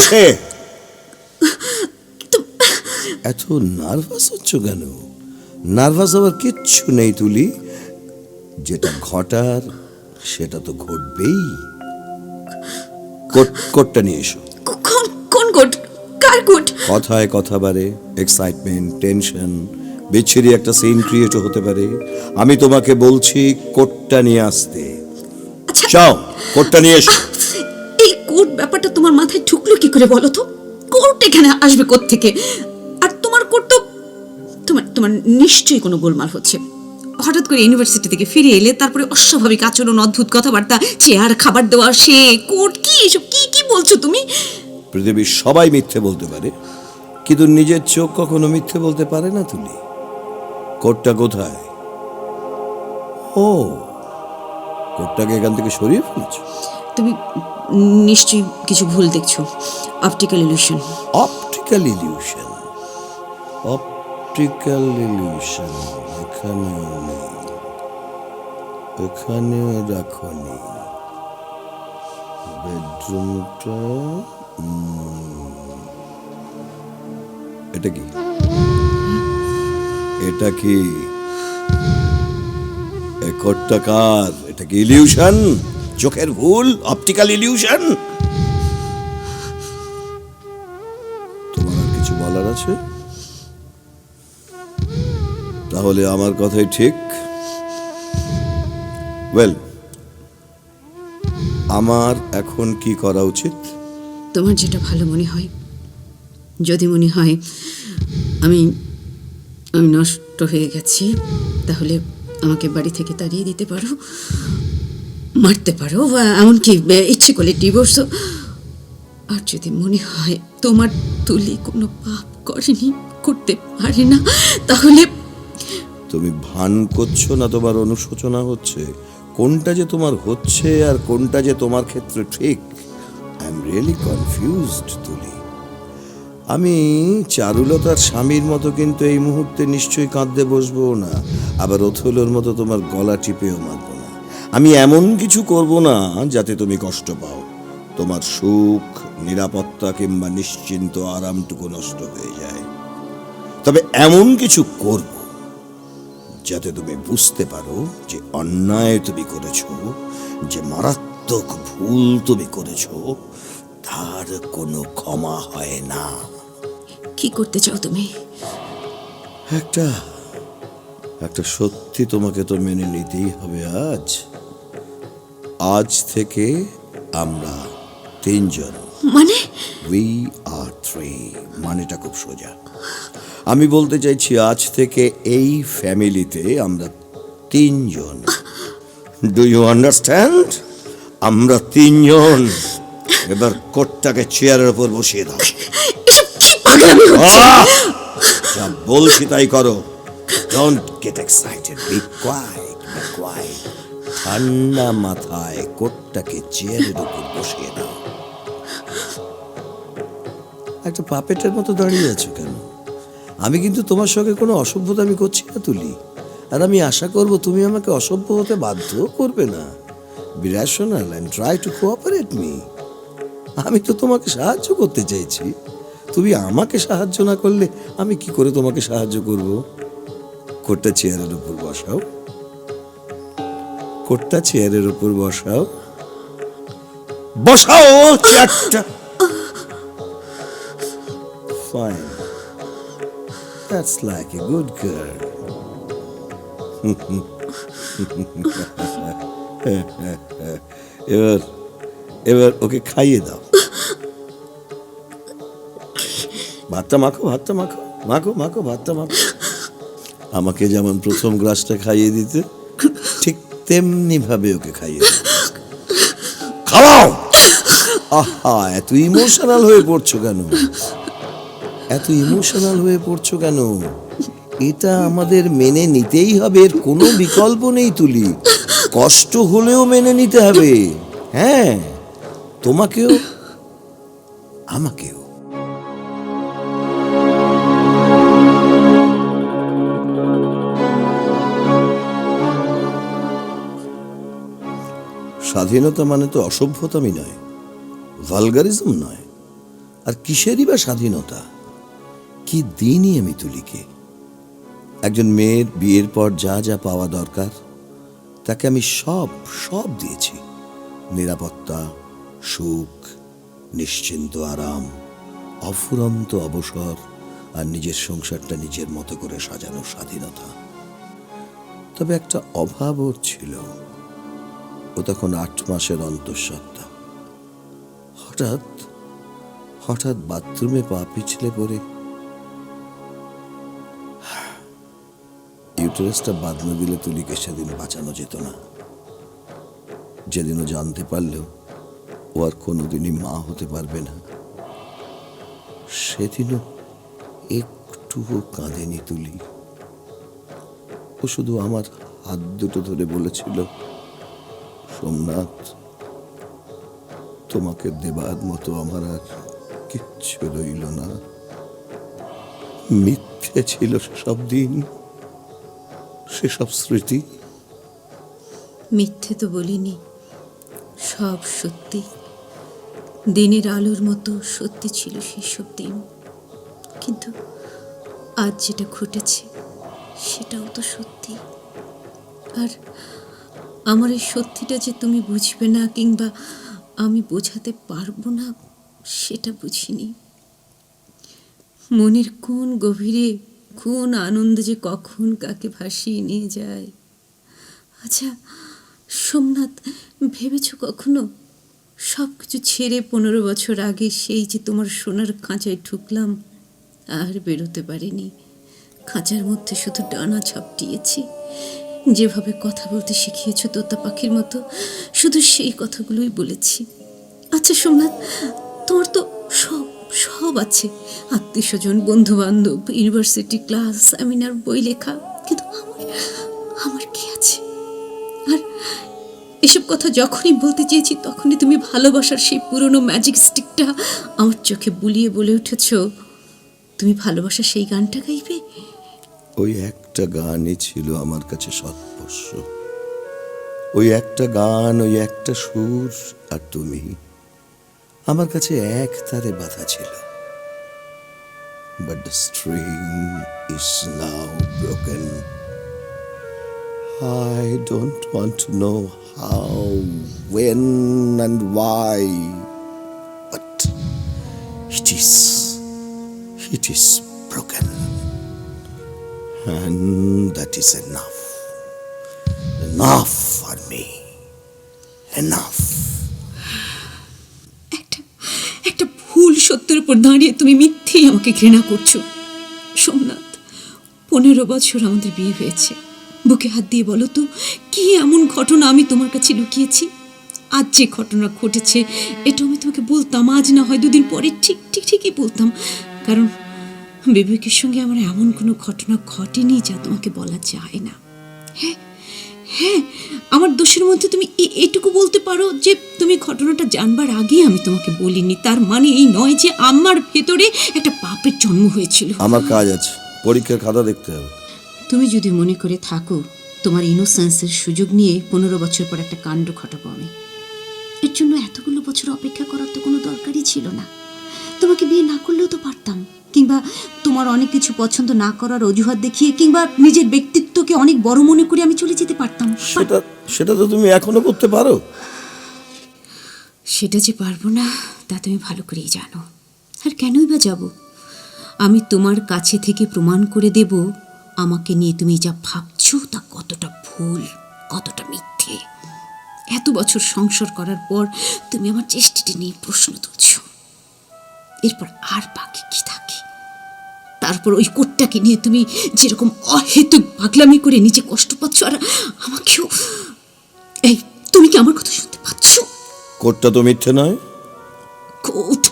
সে? এত নার্ভাস হচ্ছ কেন? নার্ভাস হওয়ার কিচ্ছু নেই তুলি, যেটা ঘটার সেটা তো ঘটবেই। কোটটা নিয়ে এসো। কোন কোট? কার কোট? কথায় কথা বাড়ে, এক্সাইটমেন্ট, টেনশন, বিচ্ছিরি একটা সিন ক্রিয়েট হতে পারে। আমি তোমাকে বলছি কোটটা নিয়ে আসতে। যাও, কোটটা নিয়ে এসো। এই কোট ব্যাপারটা তোমার মাথায় ঢুকলো কি করে বলো তো? কোট এখানে আসবে কোত্থেকে? আর তোমার কোট তো তোমার নিশ্চয়ই কোনো গোলমাল হচ্ছে। হঠাৎ করে ইউনিভার্সিটি থেকে ফিরে এলে, তারপরে অস্বাভাবিক আচরণ, অদ্ভুত কথাবার্তা, চেয়ার, খাবার দেওয়া, সে কোট, কি এসব কি বলছো তুমি? পৃথিবীর সবাই মিথ্যে বলতে পারে, কিন্তু নিজের চোখ কখনো মিথ্যে বলতে পারে না তুলি। কোটটা কোথায়? ও, কোটটাকে এখান থেকে সরিয়ে ফেলেছো? তুমি নিশ্চয়ই কিছু ভুল দেখছো। Optical illusion. Optical illusion, optical illusion এখানেও নেই, এখানেও রাখনি। বেডরুমটা, এটা কি? এটা কি এ কোটটা কার? এটা কি ইলিউশন? চোখের ভুল? Optical illusion? তোমার আর কিছু বলার আছে? তাহলে আমার কথাই ঠিক। ওয়েল, আমার এখন কি করা উচিত? তোমার যেটা ভালো মনে হয়। যদি মনে হয় আমি আমি নষ্ট হয়ে গেছি, তাহলে আমাকে বাড়ি থেকে তাড়িয়ে দিতে পারো, মারতে পারো, বা এমনকি ইচ্ছে করলে ডিভোর্সও। আর যদি মনে হয় তোমার তুলি কোনো পাপ করেনি, করতে পারে না, তাহলে তুমি ভান করছো না তোমার অনুশোচনা হচ্ছে? কোনটা যে তোমার হচ্ছে আর কোনটা যে তোমার ক্ষেত্রে ঠিক, আই এম রিয়েলি কনফিউজড তুলি। আমি চারুলতার স্বামীর মতো কিন্তু এই মুহূর্তে নিশ্চয়ই কাঁদতে বসবো না, আবার অথলোর মতো তোমার গলা টিপেও মারবো না। আমি এমন কিছু করব না যাতে তুমি কষ্ট পাও, তোমার সুখ, নিরাপত্তা কিংবা নিশ্চিন্ত আরামটুকু নষ্ট হয়ে যায়। তবে এমন কিছু করব যাতে তুমি বুঝতে পারো যে অন্যায় তুমি করেছো, যে মারাত্মক ভুল তুমি করেছো, তার কোনো ক্ষমা হয় না। কি করতে চাও তুমি? একটা একটা সত্যি তোমাকে তো মেনে নিতেই হবে। আজ থেকে আমরা তিনজন, মানে উই আর থ্রি। মানেটা খুব সোজা। আমি বলতে চাইছি আজ থেকে এই ফ্যামিলিতে আমরা তিনজন। Do you understand? আমরা তিনজন। এবার কোটটাকে চেয়ারের উপর বসিয়ে দাও। যা বলছি তাই করো। Don't get excited, be quiet, be quiet. ঠান্ডা মাথায় কোটটাকে চেয়ারের উপর বসিয়ে দাও। একটা পাপেটের মতো দাঁড়িয়ে আছো কেন? আমি কিন্তু তোমার সঙ্গে কোনো অসভ্যতা আমি করছি না তুলি, আর আমি আশা করব তুমি আমাকে অসভ্য হতে বাধ্য করবে না। Be rational and try to cooperate me. আমি তো তোমাকে সাহায্য করতে চাইছি, তুমি আমাকে সাহায্য না করলে আমি কি করে তোমাকে সাহায্য করব? কোটটা চেয়ারের উপর বসাও, কোটটা চেয়ারের উপর বসাও, বসাও চেয়ারটা। Fine. That's like a good girl. এবার ওকে খাইয়ে দাও। ভাতটা মাখো, ভাতটা মাখো, মাখো মাখো, ভাতটা মাখো। আমাকে যেমন প্রথম গ্লাসটা খাইয়ে দিতে, ঠিক তেমনি ভাবে ওকে খাইয়ে দাও। খাওয়াও। আহা, এত ইমোশনাল হয়ে পড়ছো কেন? এত ইমোশনাল হয়ে পড়ছো কেন? এটা আমাদের মেনে নিতেই হবে, এর কোনো বিকল্প নেই তুলি। কষ্ট হলেও মেনে নিতে হবে। হ্যাঁ, তোমাকেও আমাকেও। স্বাধীনতা মানে তো অসভ্যতামি নয়, ভালগারিজম নয়। আর কিসেরই বা স্বাধীনতা? কি দিনই আমি তুলিকে। একজন মেয়ের বিয়ের পর যা যা পাওয়া দরকার তাকে আমি সব সব দিয়েছি। নিরাপত্তা, সুখ, নিশ্চিন্ত আরাম, অফুরন্ত অবসর, আর নিজের সংসারটা নিজের মতো করে সাজানোর স্বাধীনতা। তবে একটা অভাব ওর ছিল। ও তখন 8 মাসের অন্তঃসত্ত্বা। হঠাৎ হঠাৎ বাথরুমে পা পিছলে পড়ে ইউটেরাসটা বাঁধনে দিলে তুলিকে সেদিন বাঁচানো যেত না। যেদিনও জানতে পারলেও ও আর কোনোদিনই মা হতে পারবে না, সেদিনও একটুও কাঁদেনি তুলি। ও শুধু আমার হাত দুটো ধরে বলেছিল, সোমনাথ, তোমাকে দেবার মতো আমার আর কিচ্ছু রইল না। মিথ্যে ছিল সেসব দিন, সেসব স্মৃতি। মিথ্যে তো বলিনি, সব সত্যি। দিনের আলোর মতো সত্যি ছিল সেসব দিন, কিন্তু আজ যেটা ঘটেছে সেটাও তো সত্যি। আর আমার এই সত্যিটা যে তুমি বুঝবে না কিংবা আমি বোঝাতে পারবো না সেটা বুঝিনি। মনের কোন গভীরে কোন আনন্দ যে কখন কাকে ভাসিয়ে নিয়ে যায়। আচ্ছা সোমনাথ, ভেবেছ কখনো সব কিছু ছেড়ে 15 বছর আগে সেই যে তোমার সোনার খাঁচায় ঢুকলাম, আর বেরোতে পারিনি। খাঁচার মধ্যে শুধু ডানা ঝাপটিয়েছি। যেভাবে কথা বলতে শিখিয়েছ তোতা পাখির মতো, শুধু সেই কথাগুলোই বলেছি। আচ্ছা সোমনাথ, তোমার তো সব সব আছে, আত্মীয় স্বজন, বন্ধু বান্ধব, ইউনিভার্সিটি ক্লাস, সেমিনার, বই লেখা, কিন্তু আমার কি আছে? আর এসব কথা যখনই বলতে চেয়েছি তখনই তুমি ভালোবাসার সেই পুরনো ম্যাজিক স্টিকটা আমার চোখে বুলিয়ে বলে উঠেছ, তুমি ভালোবাসার সেই গানটা গাইবে। ওই একটা গানই ছিল আমার কাছে সর্বস্ব। ওই একটা গান, ওই একটা সুর, আর তুমি আমার কাছে এক তারে বাঁধা ছিল। But the string is now broken. I don't want to know how, when and why, but it is broken. And that is enough. Enough for me. Enough. একটা ভুল সত্যের উপর দাঁড়িয়ে তুমি মিথ্যেই আমাকে ঘৃণা করছো। সোমনাথ, 15 বছর আমাদের বিয়ে হয়েছে। বুকে হাত দিয়ে বলো তো, কি এমন ঘটনা আমি তোমার কাছে লুকিয়েছি? আজ যে ঘটনা ঘটেছে এটা আমি তোমাকে বলতাম, আজ না হয় 2 দিন পরে ঠিকই বলতাম, কারণ বিবেকের সঙ্গে আমার এমন কোনো ঘটনা ঘটেনি যা তোমাকে বলা যায় না। হ্যাঁ, আমার দোষের মধ্যে তুমি এটুকু বলতে পারো যে তুমি ঘটনাটা জানবার আগে আমি তোমাকে বলিনি। তার মানে এই নয় যে আমার ভেতরে একটা পাপের জন্ম হয়েছিল। আমার কাজ আছে, পরীক্ষার খাতা দেখতে হবে। তুমি যদি মনে করে থাকো তোমার ইনোসেন্সের সুযোগ নিয়ে 15 বছর পর একটা কাণ্ড ঘটাবো আমি, এর জন্য এতগুলো বছর অপেক্ষা করার তো কোনো দরকারই ছিল না। তোমাকে বিয়ে না করলেও তো পারতাম, কিংবা তোমার অনেক কিছু পছন্দ না করার অজুহাত দেখিয়ে কিংবা নিজের ব্যক্তিত্বকে অনেক বড় মনে করে আমি চলে যেতে পারতাম। সেটা তো তুমি এখনো করতে পারো। সেটা যে পারবো না তা তুমি ভালো করেই জানো। আর কেনই বা যাব? আমি তোমার কাছে থেকে প্রমাণ করে দেব আমাকে নিয়ে তুমি যা ভাবছো তা কতটা ভুল, কতটা মিথ্যে। এত বছর সংসার করার পর তুমি আমার চেষ্টাটি নিয়ে প্রশ্ন তুলছ। এরপর আর বাকি কি থাকে? তারপর ওই কোটটাকে নিয়ে তুমি যেরকম অহেতুক পাগলামি করে নিজে কষ্ট পাচ্ছ, আর আমাকেও। এই, তুমি কি আমার কথা শুনতে পাচ্ছ? কোটটা তো মিথ্যে নয়।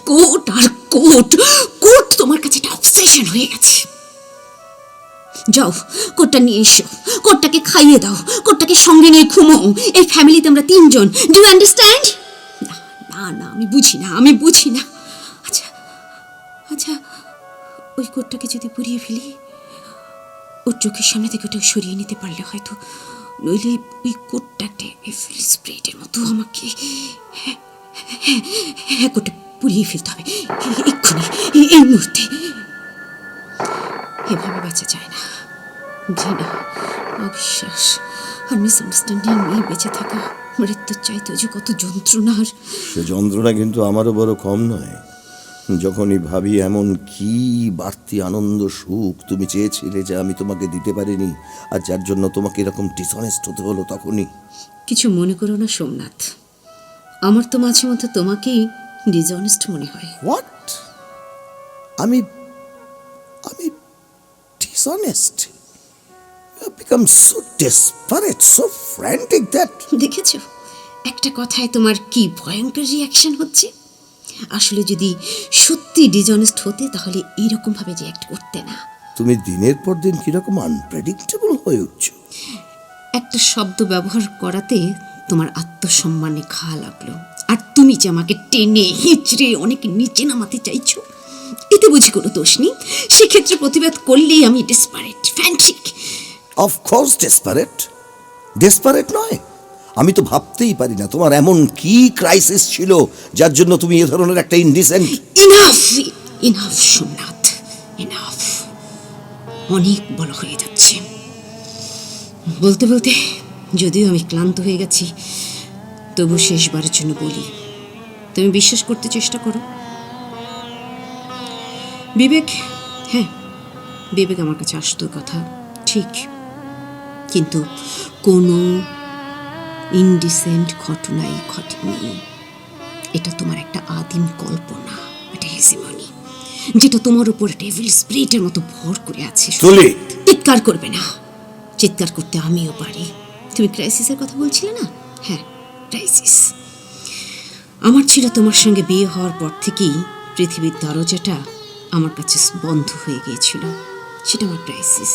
কোট আর কোট তোমার কাছে একটা অবসেশন হয়ে গেছে। যাও, কোটটা নিয়ে এসো, কোটটাকে খাইয়ে দাও, কোটটাকে সঙ্গে নিয়ে ঘুমো। এই ফ্যামিলিতে আমরা 3 জন। Do you understand? না, আমি বুঝি না। আচ্ছা, ওই কোটটাকে যদি পুড়িয়ে ফেলি, ওর চোখের সামনে থেকে ওটা সরিয়ে নিতে পারলে হয়তো, নইলে ওই কোটটাকে স্প্রেডের মতো আমাকে কোটে পুড়িয়ে ফেলতে হবে এক্ষুনি, এই মুহূর্তে। এভাবে বাঁচা যায় না। ঘৃণা, অবিশ্বাস আর মিসআন্ডারস্ট্যান্ডিং নিয়ে বেঁচে থাকা মৃত্যুর চাইতে যে কত যন্ত্রণার। সে যন্ত্রণা কিন্তু আমারও বড় কম নয়। যখনই ভাবি এমন কি বাড়তি আনন্দ সুখ তুমি চেয়েছিলে যে আমি তোমাকে দিতে পারিনি, আর যার জন্য তোমাকে এরকম ডিসঅনেস্ট হতে হলো, তখনই। কিছু মনে করো না সোমনাথ, আমার তো মাঝে মধ্যে তোমাকেই ডিসঅনেস্ট মনে হয়। হোয়াট? আমি dishonest? You have become so desperate, so frantic that... দেখেছো একটা কথায় তোমার কি ভয়ঙ্কর রিয়াকশন হচ্ছে। আসলে যদি সত্যি ডিসঅনেস্ট হতে তাহলে এইরকম ভাবে রিয়াক্ট করতে না। তুমি দিনের পর দিন কিরকম আনপ্রেডিক্টেবল হয়ে উঠছো। একটা শব্দ ব্যবহার করাতে তোমার আত্মসম্মানে ঘা লাগলো, আর তুমি যে আমাকে টেনে হিঁচড়ে অনেক নিচে নামাতে চাইছো, এতে বুঝি কোনো দোষ নেই। সেক্ষেত্রে প্রতিবাদ করলেই আমি ডেসপারেট, ফ্যান্টিক। অফকোর্স ডেসপারেট নয়। আমি তো ভাবতেই পারি না তোমার এমন কি ক্রাইসিস ছিল যার জন্য তুমি এ ধরনের একটা ইনডিসেন্ট। Enough Somnath, enough. অনেক বড় হয়ে যাচ্ছে। বলতে বলতে যদিও আমি ক্লান্ত হয়ে গেছি, তবু শেষবারের জন্য বলি, তুমি বিশ্বাস করতে চেষ্টা করো। বিবেক, হ্যাঁ, বিবেক আমার কাছে আসতো, কথা ঠিক, কিন্তু কোনো ইনডিসেন্ট ঘটনাই ঘটেনি। এটা তোমার একটা আদিম কল্পনা, এটা হেসিমনি, যেটা তোমার উপর ডেভিল স্পিরিটের মতো ভর করে আছে। চিৎকার করবে না, চিৎকার করতে আমিও পারি। তুমি ক্রাইসিসের কথা বলছিলে না? হ্যাঁ, ক্রাইসিস আমার ছিল তোমার সঙ্গে বিয়ে হওয়ার পর থেকেই পৃথিবীর দরজাটা আমার কাছে বন্ধ হয়ে গিয়েছিল। সেটা আমার ক্রাইসিস।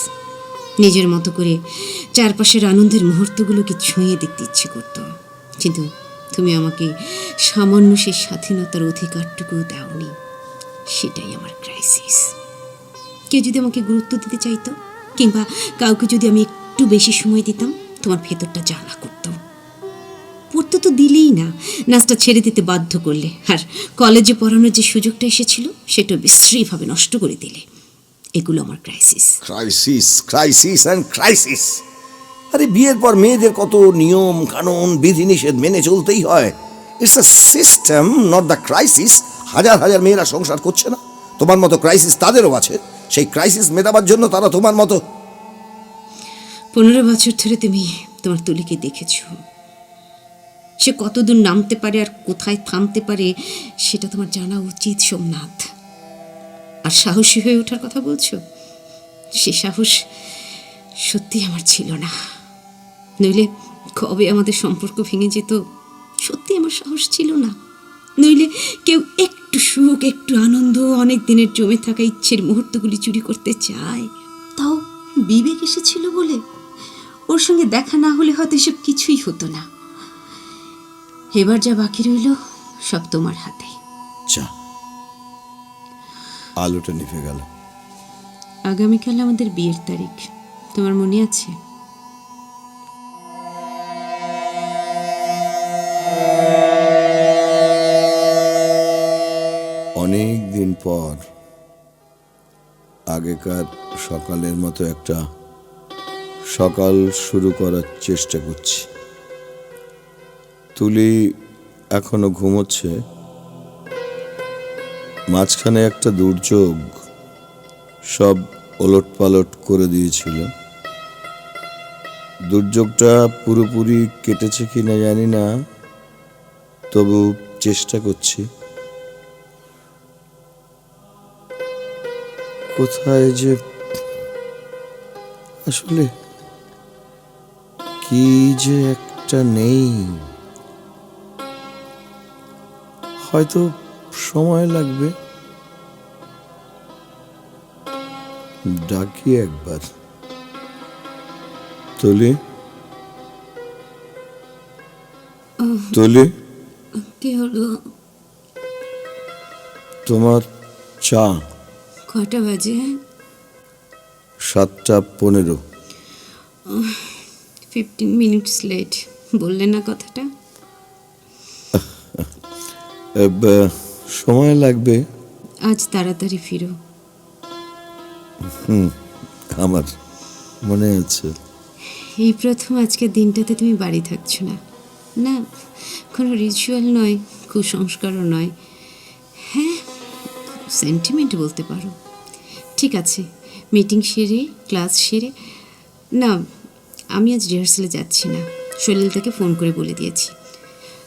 নিজের মতো করে চারপাশের আনন্দের মুহূর্তগুলোকে ছুঁয়ে দেখতে ইচ্ছে করতো, কিন্তু তুমি আমাকে সামান্য সেই স্বাধীনতার অধিকারটুকু দাওনি। সেটাই আমার ক্রাইসিস। কেউ যদি আমাকে গুরুত্ব দিতে চাইতো, কিংবা কাউকে যদি আমি একটু বেশি সময় দিতাম, তোমার ভেতরটা জ্বালা করতো। পড়তে তো দিলেই না, নাচটা ছেড়ে দিতে বাধ্য করলে, আর কলেজে পড়ানোর যে সুযোগটা এসেছিল সেটা বিশ্রীভাবে নষ্ট করে দিলে। এগুলো আমার ক্রাইসিস। ক্রাইসিস। আরে বিয়ের পর মেয়েদের কত নিয়ম কানুন বিধিনিষেধ মেনে চলতেই হয়। It's a system, not the crisis. হাজার হাজার মেয়েরা সংসার করছে না, তোমার মতো ক্রাইসিস তাদেরও আছে। সেই ক্রাইসিস মেটাবার জন্য তারা তোমার মতো। 15 বছর ধরে তুমি তোমার তুলিকে দেখেছ। সে কতদূর নামতে পারে আর কোথায় থামতে পারে সেটা তোমার জানা উচিত সোমনাথ। আর সাহসী হয়ে ওঠার কথা বলছো, সে সাহস সত্যি আমার ছিল না। নইলে কবে আমাদের সম্পর্ক ভেঙে যেত। সত্যি আমার সাহস ছিল না। নইলে কেউ একটু সুখ, একটু আনন্দ, অনেক দিনের জমে থাকা ইচ্ছের মুহূর্তগুলি চুরি করতে চায়। তাও বিবেক এসেছিল বলে। ওর সঙ্গে দেখা না হলে হয়তো এসব কিছুই হতো না। এবার যা বাকি রইল সব তোমার হাতে। আলোটা নিভে গেল। আগামীকাল আমাদের বিয়ের তারিখ, তোমার মনে আছে? অনেক দিন পর আগেকার সকালের মতো একটা সকাল শুরু করার চেষ্টা করছি। তুলি এখনো ঘুমোচ্ছে। মাঝখানে একটা দুর্যোগ সব ওলটপালট করে দিয়েছিল। দুর্যোগটা পুরোপুরি কেটেছে কিনা জানি না, তবু চেষ্টা করছি। কোথায় যে আসলে কি যে একটা নেই। হয়তো সময় লাগবে। ডাকি একবার। তুলি, তুলি, কি হলো? তোমার চা। কয়টা বাজে? 7:15। 15 মিনিটস লেট। বললে না কথাটা? সময় লাগবে। আজ তাড়াতাড়ি ফিরো। আমার মনে আছে। এই প্রথম আজকের দিনটাতে তুমি বাড়ি থাকছো না। না, কোনো রিচুয়াল নয়, কুসংস্কারও নয়। হ্যাঁ, সেন্টিমেন্ট বলতে পারো। ঠিক আছে, মিটিং সেরে, ক্লাস সেরে। না, আমি আজ রিহার্সালে যাচ্ছি না। সলিলতাকে ফোন করে বলে দিয়েছি।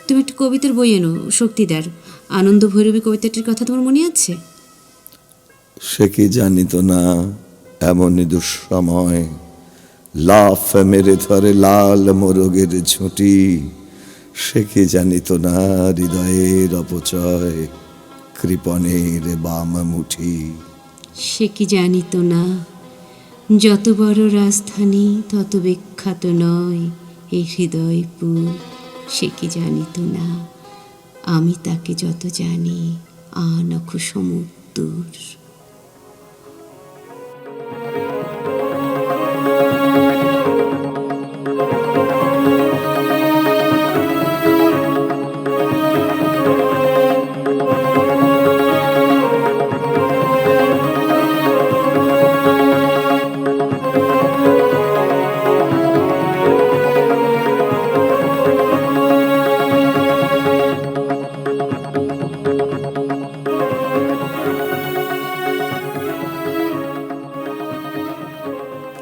তুমি একটু কবিতার বই এনো, শক্তিদার আনন্দ ভৈরবী কবিতাটির কথা তোমার মনে আছে? সে কি জানিত না এমনই দুঃসময় লাফ মেরে ধরে লাল মোরগের ঝুঁটি। সে কি জানিত না হৃদয়ের অপচয় কৃপণের বাম মুঠি। সে কি জানিত না যত বড় রাজধানী তত বিখ্যাত নয় এই হৃদয়পুর, সে কি জানিত না আমি তাকে যত জানি আনখ সমুদ্র।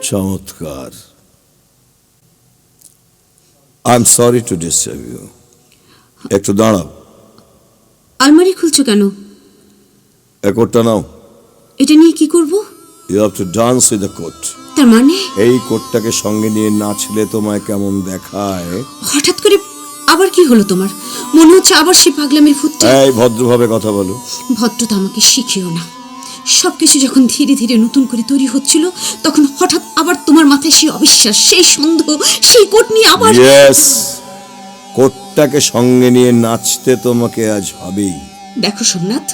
চমৎকার। I am sorry to disturb you. একটু দাঁড়াও। আলমারি খুলছো কেন? এ কোটটা নাও। এটা নিয়ে কি করব? You have to dance with the coat. তার মানে এই কোটটাকে সঙ্গে নিয়ে নাচলে তোমায় কেমন দেখায়। হঠাৎ করে আবার কি হলো তোমার? মনে হচ্ছে আবার সে পাগলামির ফুটটা। এই ভদ্রভাবে কথা বলো। ভদ্রতা আমাকে শিখিও না। সবকিছু যখন ধীরে ধীরে নতুন করে তৈরি হচ্ছিল, তখন হঠাৎ আবার তোমার মাথায় সেই অবিশ্বাস, সেই সন্দেহ, সেই কোট নিয়ে আবার। ইয়েস, কোটটাকে সঙ্গে নিয়ে নাচতে তোমাকে আজ হবেই। দেখো সোমনাথ,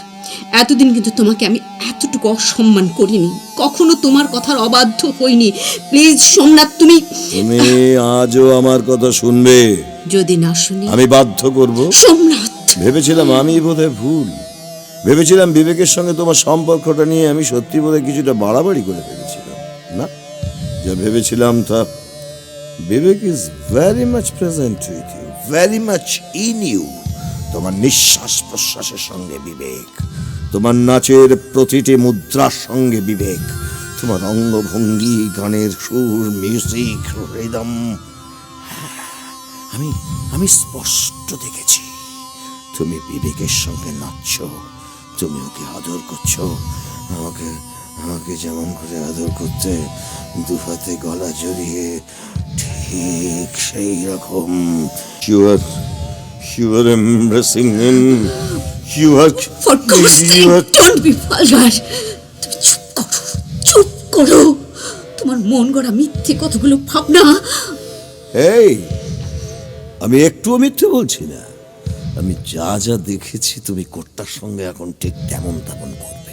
এতদিন কিন্তু তোমাকে আমি এতটুকু অসম্মান করিনি, কখনো তোমার কথার অবাধ্য হইনি। প্লিজ সোমনাথ, তুমি আজও আমার কথা শুনবে। যদি না শুনি আমি বাধ্য করব। সোমনাথ, ভেবেছিলাম আমি বোধহয় ভুল, ভেবেছিলাম বিবেকের সঙ্গে তোমার সম্পর্কটা নিয়ে আমি সত্যি বোধহয় কিছুটা বাড়াবাড়ি করে ফেলেছিলাম। না, যা ভেবেছিলাম তা, Bibek is very much present with you, very much in you. তোমার নিঃশ্বাস প্রশ্বাসের সঙ্গে বিবেক, তোমার নাচের প্রতিটি মুদ্রার সঙ্গে বিবেক, তোমার অঙ্গভঙ্গি, গানের সুর, মিউজিক, রিদম। আমি স্পষ্ট দেখেছি তুমি বিবেকের সঙ্গে নাচছো, তুমি ওকে আদর করছো। আমাকে যেমন করে আদর করতে, দু হাতে গলা জড়িয়ে, ঠিক সেই রকম। You are embracing him. You are. For God's sake, don't be vulgar. তুমি চুপ করো। তোমার মন গড়া মিথ্যে কতগুলো ভাবনা। এই, আমি একটুও মিথ্যে বলছি না। আমি যা যা দেখেছি তুমি কোটটার সঙ্গে এখন ঠিক তেমন করবে।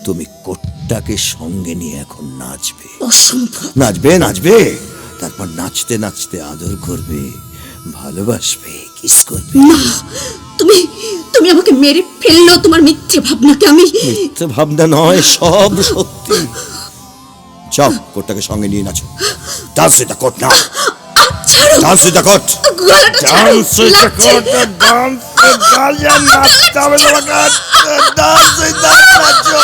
তুমি কোটটাকে সঙ্গে নিয়ে এখন নাচবে। অসম্ভব। নাচবে, তারপর নাচতে নাচতে আদর করবে, ভালোবাসবে, কিস করবে। না, তুমি আমাকে মেরে ফেললো তোমার মিথ্যে ভাবনাকে। আমি মিথ্যে ভাবনা নয়, সব সত্যি। যাও, কোটটাকে সঙ্গে নিয়ে নাচো। ডান্স উইথ দ্য কোট নাও। Dance with the coat. Dance with the coat. Dance with the নাচতে হবে তোমাকে। ডান্স উইথ দ্য নাচো।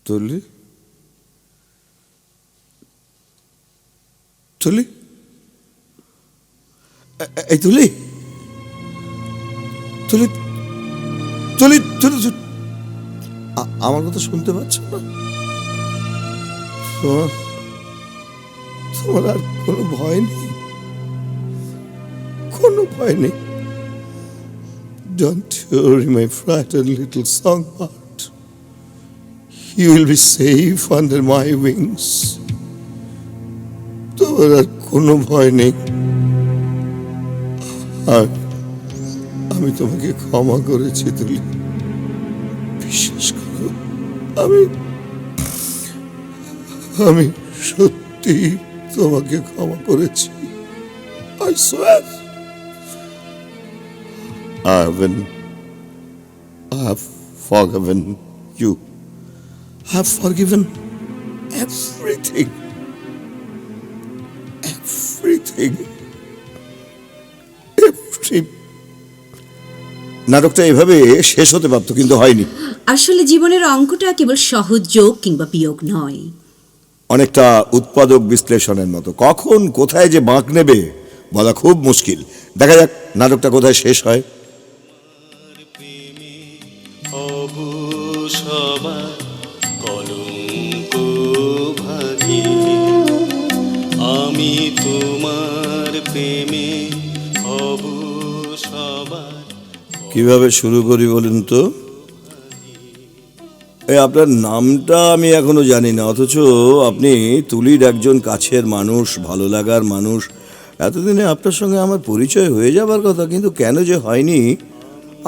তুলি, এই তুলি, আমার কথা শুনতে পাচ্ছ না? তোমার আর কোনো ভয় নেই, কোনো ভয় নেই। Don't worry, my frightened little songbird. You will be safe under my wings. তোমার আর কোনো ভয় নেই। আর আমি তোমাকে ক্ষমা করেছি তুলি, বিশ্বাস করো। আমি সত্যি তোমাকে ক্ষমা করেছি। I swear. I have forgiven you. I have forgiven everything. নাটকটা এভাবে শেষ হতে পারত, কিন্তু হয়নি। আসলে জীবনের অঙ্কটা কেবল সহজ যোগ কিংবা বিয়োগ নয়, অনেকটা উৎপাদক বিশ্লেষণের মতো। কখন কোথায় যে বাঁক নেবে বলা খুব মুশকিল। দেখা যাক নাটকটা কোথায় শেষ হয়। আমি তোমার প্রেমে হব সবার। কিভাবে শুরু করি বলুন তো? এই আপনার নামটা আমি এখনো জানি না, অথচ আপনি তুলির একজন কাছের মানুষ, ভালো লাগার মানুষ। এতদিনে আপনার সঙ্গে আমার পরিচয় হয়ে যাবার কথা, কিন্তু কেন যে হয়নি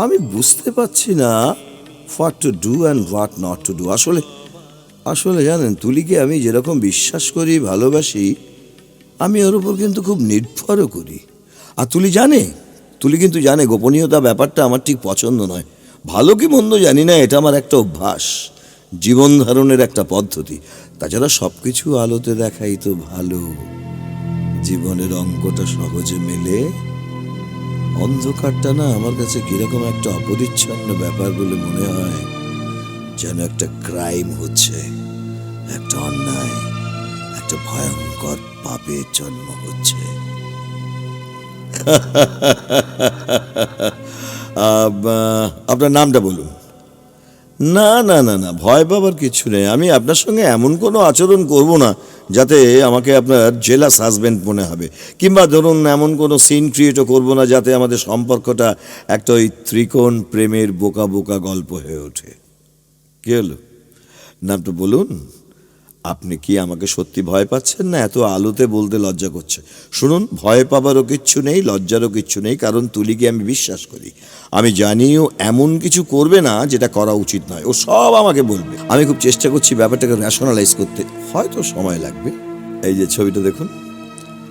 আমি বুঝতে পারছি না। What to do and what not to do. আসলে আসলে জানেন, তুলিকে আমি যেরকম বিশ্বাস করি, ভালোবাসি, আমি ওর উপর কিন্তু খুব নির্ভরও করি। আর তুলি কিন্তু জানে গোপনীয়তা ব্যাপারটা আমার ঠিক পছন্দ নয়। ভালো কি মন্দ জানি না, এটা আমার একটা অভ্যাস, জীবন ধারণের একটা পদ্ধতি। তাছাড়া সব কিছু আলোতে দেখাই তো ভালো। জীবনের অঙ্কটা সহজে মেলে, অন্ধকারটা না আমার কাছে কিরকম একটা অপরিচ্ছন্ন ব্যাপার বলে মনে হয়, যেন একটা ক্রাইম হচ্ছে, একটা অন্যায়, একটা ভয়ঙ্কর পাপের জন্ম হচ্ছে। আপনার নামটা বলুন। না না না না, ভয় পাবার কিছু নেই। আমি আপনার সঙ্গে এমন কোনো আচরণ করব না যাতে আমাকে আপনার জেলাস হাজবেন্ড মনে হবে, কিংবা ধরুন এমন কোনো সিন ক্রিয়েটও করব না যাতে আমাদের সম্পর্কটা একটা ওই ত্রিকোণ প্রেমের বোকা বোকা গল্প হয়ে ওঠে। কি হলো, নামটা বলুন। আপনি কি আমাকে সত্যি ভয় পাচ্ছেন, না এত আলোতে বলতে লজ্জা করছে? শুনুন, ভয় পাবারও কিচ্ছু নেই, লজ্জারও কিচ্ছু নেই, কারণ তুলিকে আমি বিশ্বাস করি। আমি জানি ও এমন কিছু করবে না যেটা করা উচিত নয়। ও সব আমাকে বলবে। আমি খুব চেষ্টা করছি ব্যাপারটাকে ন্যাশনালাইজ করতে, হয়তো সময় লাগবে। এই যে ছবিটা দেখুন,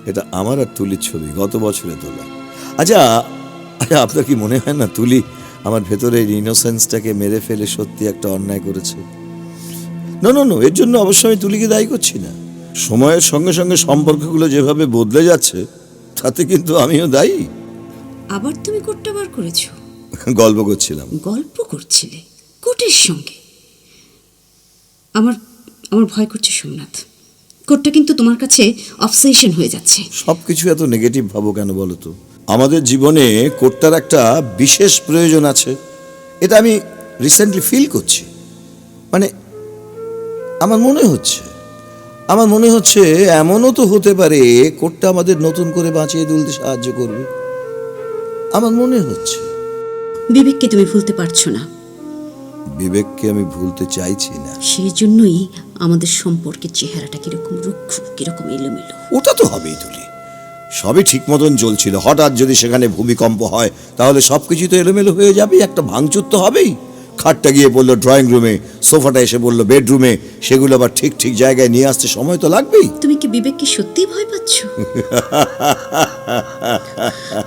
এটা আমার আর তুলির ছবি, গত বছরে তোলা। আচ্ছা আচ্ছা, আপনার কি মনে হয় না তুলি আমার ভেতরের ইনোসেন্সটাকে মেরে ফেলে সত্যি একটা অন্যায় করেছে? না না না, এর জন্য অবশ্য আমি তুলিকে দায়ী করছি না। সময়ের সঙ্গে সঙ্গে সম্পর্কগুলো যেভাবে বদলে যাচ্ছে, তাতে কিন্তু আমিও দায়ী। আবার তুমি কোটটা বার করেছো? গল্প করছিলাম। গল্প করছিলে কোটের সঙ্গে? আমার আমার ভয় করছে সোমনাথ। কোটটা কিন্তু তোমার কাছে অবসেশন হয়ে যাচ্ছে। সব কিছু এত নেগেটিভ ভাবো কেন বলো তো? আমাদের জীবনে কোটটার একটা বিশেষ প্রয়োজন আছে, এটা আমি রিসেন্টলি ফিল করছি। মানে আমার মনে হচ্ছে এমনও তো হতে পারে কোটটা আমাদের নতুন করে বাঁচিয়ে তুলতে সাহায্য করবে। আমার মনে হচ্ছে। বিবেককে তুমি ভুলতে পারছো না। বিবেককে আমি ভুলতে চাইছি না। সেই জন্যই আমাদের সম্পর্কের চেহারাটা কিরকম রুক্ষ, কিরকম এলোমেলো। ওটা তো হবেই তুলি, সবই ঠিক মতন চলছিল, হঠাৎ যদি সেখানে ভূমিকম্প হয় তাহলে সবকিছু তো এলোমেলো হয়ে যাবে, একটা ভাঙচুর তো হবেই। খাটটা গিয়ে পড়লো ড্রয়িং রুমে, সোফাটা এসে পড়লো বেডরুমে, সেগুলো আবার ঠিক ঠিক জায়গায় নিয়ে আসতে সময় তো লাগবেই। তুমি কি বিবেককে সত্যিই ভয় পাচ্ছ?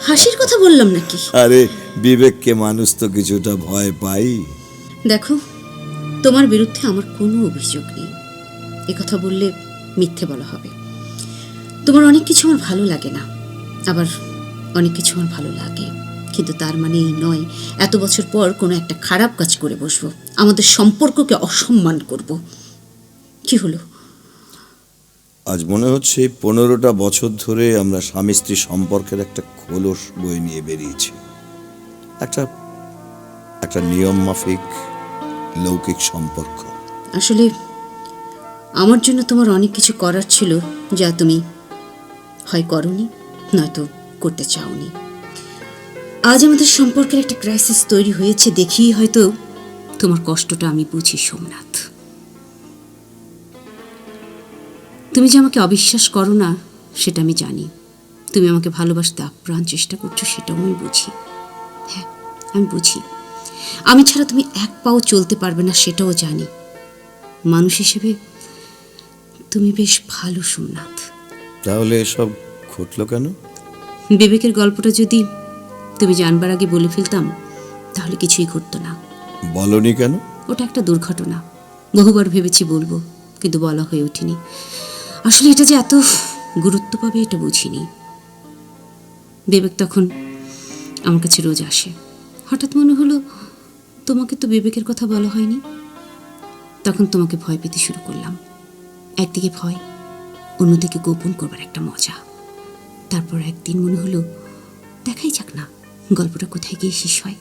হাসির কথা বললাম নাকি? আরে বিবেককে মানুষ তো কিছুটা ভয় পাই। দেখো, তোমার বিরুদ্ধে আমার কোনো অভিযোগ নেই। কথা বললে মিথ্যে বলা হবে। তোমার অনেক কিছু আমার ভালো লাগে না, আবার অনেক কিছু আমার ভালো লাগে, কিন্তু তার মানে এই নয় এত বছর পর কোনো একটা খারাপ কাজ করে বসবো, আমাদের সম্পর্ককে অসম্মান করব। কি হলো? আজ মনে হচ্ছে 15টা বছর ধরে আমরা স্বামী স্ত্রী সম্পর্কের একটা খোলস বয়ে নিয়ে বেরিয়েছি। একটা একটা নিয়ম মাফিক লৌকিক সম্পর্ক। আসলে আমার জন্য তোমার অনেক কিছু করার ছিল, যা তুমি হয় করনি, নয়তো করতে চাওনি। আজ আমাদের সম্পর্কের একটা ক্রাইসিস তৈরি হয়েছে দেখেই হয়তো তোমার কষ্টটা আমি বুঝি সোমনাথ। তুমি যে আমাকে অবিশ্বাস করো না সেটা আমি জানি। তুমি আমাকে ভালোবাসতে আপ্রাণ চেষ্টা করছো, সেটাও আমি বুঝি। হ্যাঁ, আমি বুঝি। আমি ছাড়া তুমি এক পাও চলতে পারবে না, সেটাও জানি। মানুষ হিসেবে তুমি বেশ ভালো সোমনাথ। তাহলে এসব ঘটলো কেন? বিবেকের গল্পটা যদি তুমি জানবার আগে বলে ফেলতাম তাহলে কিছুই ঘটতো না। বলনি কেন? ওটা একটা দুর্ঘটনা। বহুবার ভেবেছি বলবো, কিন্তু বলা হয়ে ওঠেনি। আসলে এটা যে এত গুরুত্ব পাবে এটা বুঝিনি। বিবেক তখন আমার কাছে রোজ আসে। হঠাৎ মনে হলো তোমাকে তো বিবেকের কথা বলা হয়নি। তখন তোমাকে ভয় পেতে শুরু করলাম। একদিকে ভয়, অন্যদিকে গোপন করবার একটা মজা। তারপর একদিন মনে হলো দেখাই যাক না গল্পটা কোথায় গিয়ে শেষ হয়।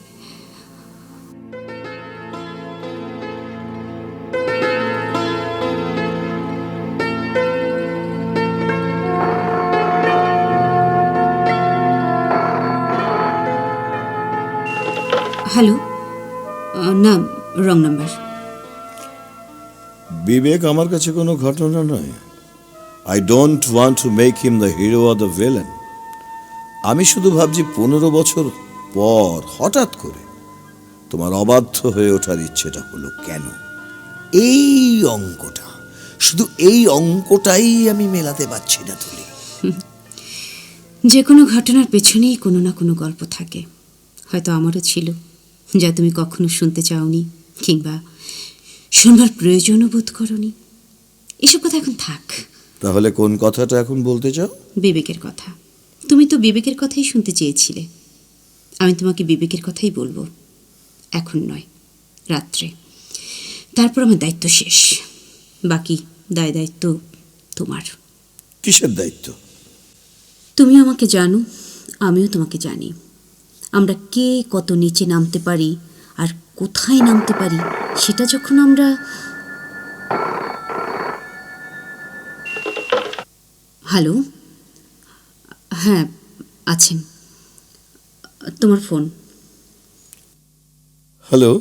হ্যালো, না, রং নাম্বার। বিবেক আমার কাছে কোনো ঘটনা নয়। I don't want to make him the hero or the villain. আমি শুধু ভাবছি 15 বছর পর হঠাৎ করে তোমার অবাধ্য হয়ে ওঠার ইচ্ছেটা হলো কেন? এই অঙ্কটা, শুধু এই অঙ্কটাই আমি মেলাতে পারছি না তুলি। যে কোনো ঘটনার পেছনেই কোনো না কোনো গল্প থাকে। হয়তো আমারও ছিল, যা তুমি কখনো শুনতে চাওনি কিংবা শোনবার প্রয়োজনও বোধ করনি। এসব কথা এখন থাক। তাহলে কোন কথাটা এখন বলতে চাও? বিবেকের কথা। তুমি তো বিবেকের কথাই শুনতে চেয়েছিলে। আমি তোমাকে বিবেকের কথাই বলবো, এখন নয়, রাত্রে। তারপর আমার দায়িত্ব শেষ। বাকি দায়িত্ব তোমার। কিসের দায়িত্ব? তুমি আমাকে জানো, আমিও তোমাকে জানি। আমরা কে কত নিচে নামতে পারি আর কোথায় নামতে পারি, সেটা যখন আমরা... হ্যালো, হ্যাঁ আছেন, তোমার ফোন। হ্যালো,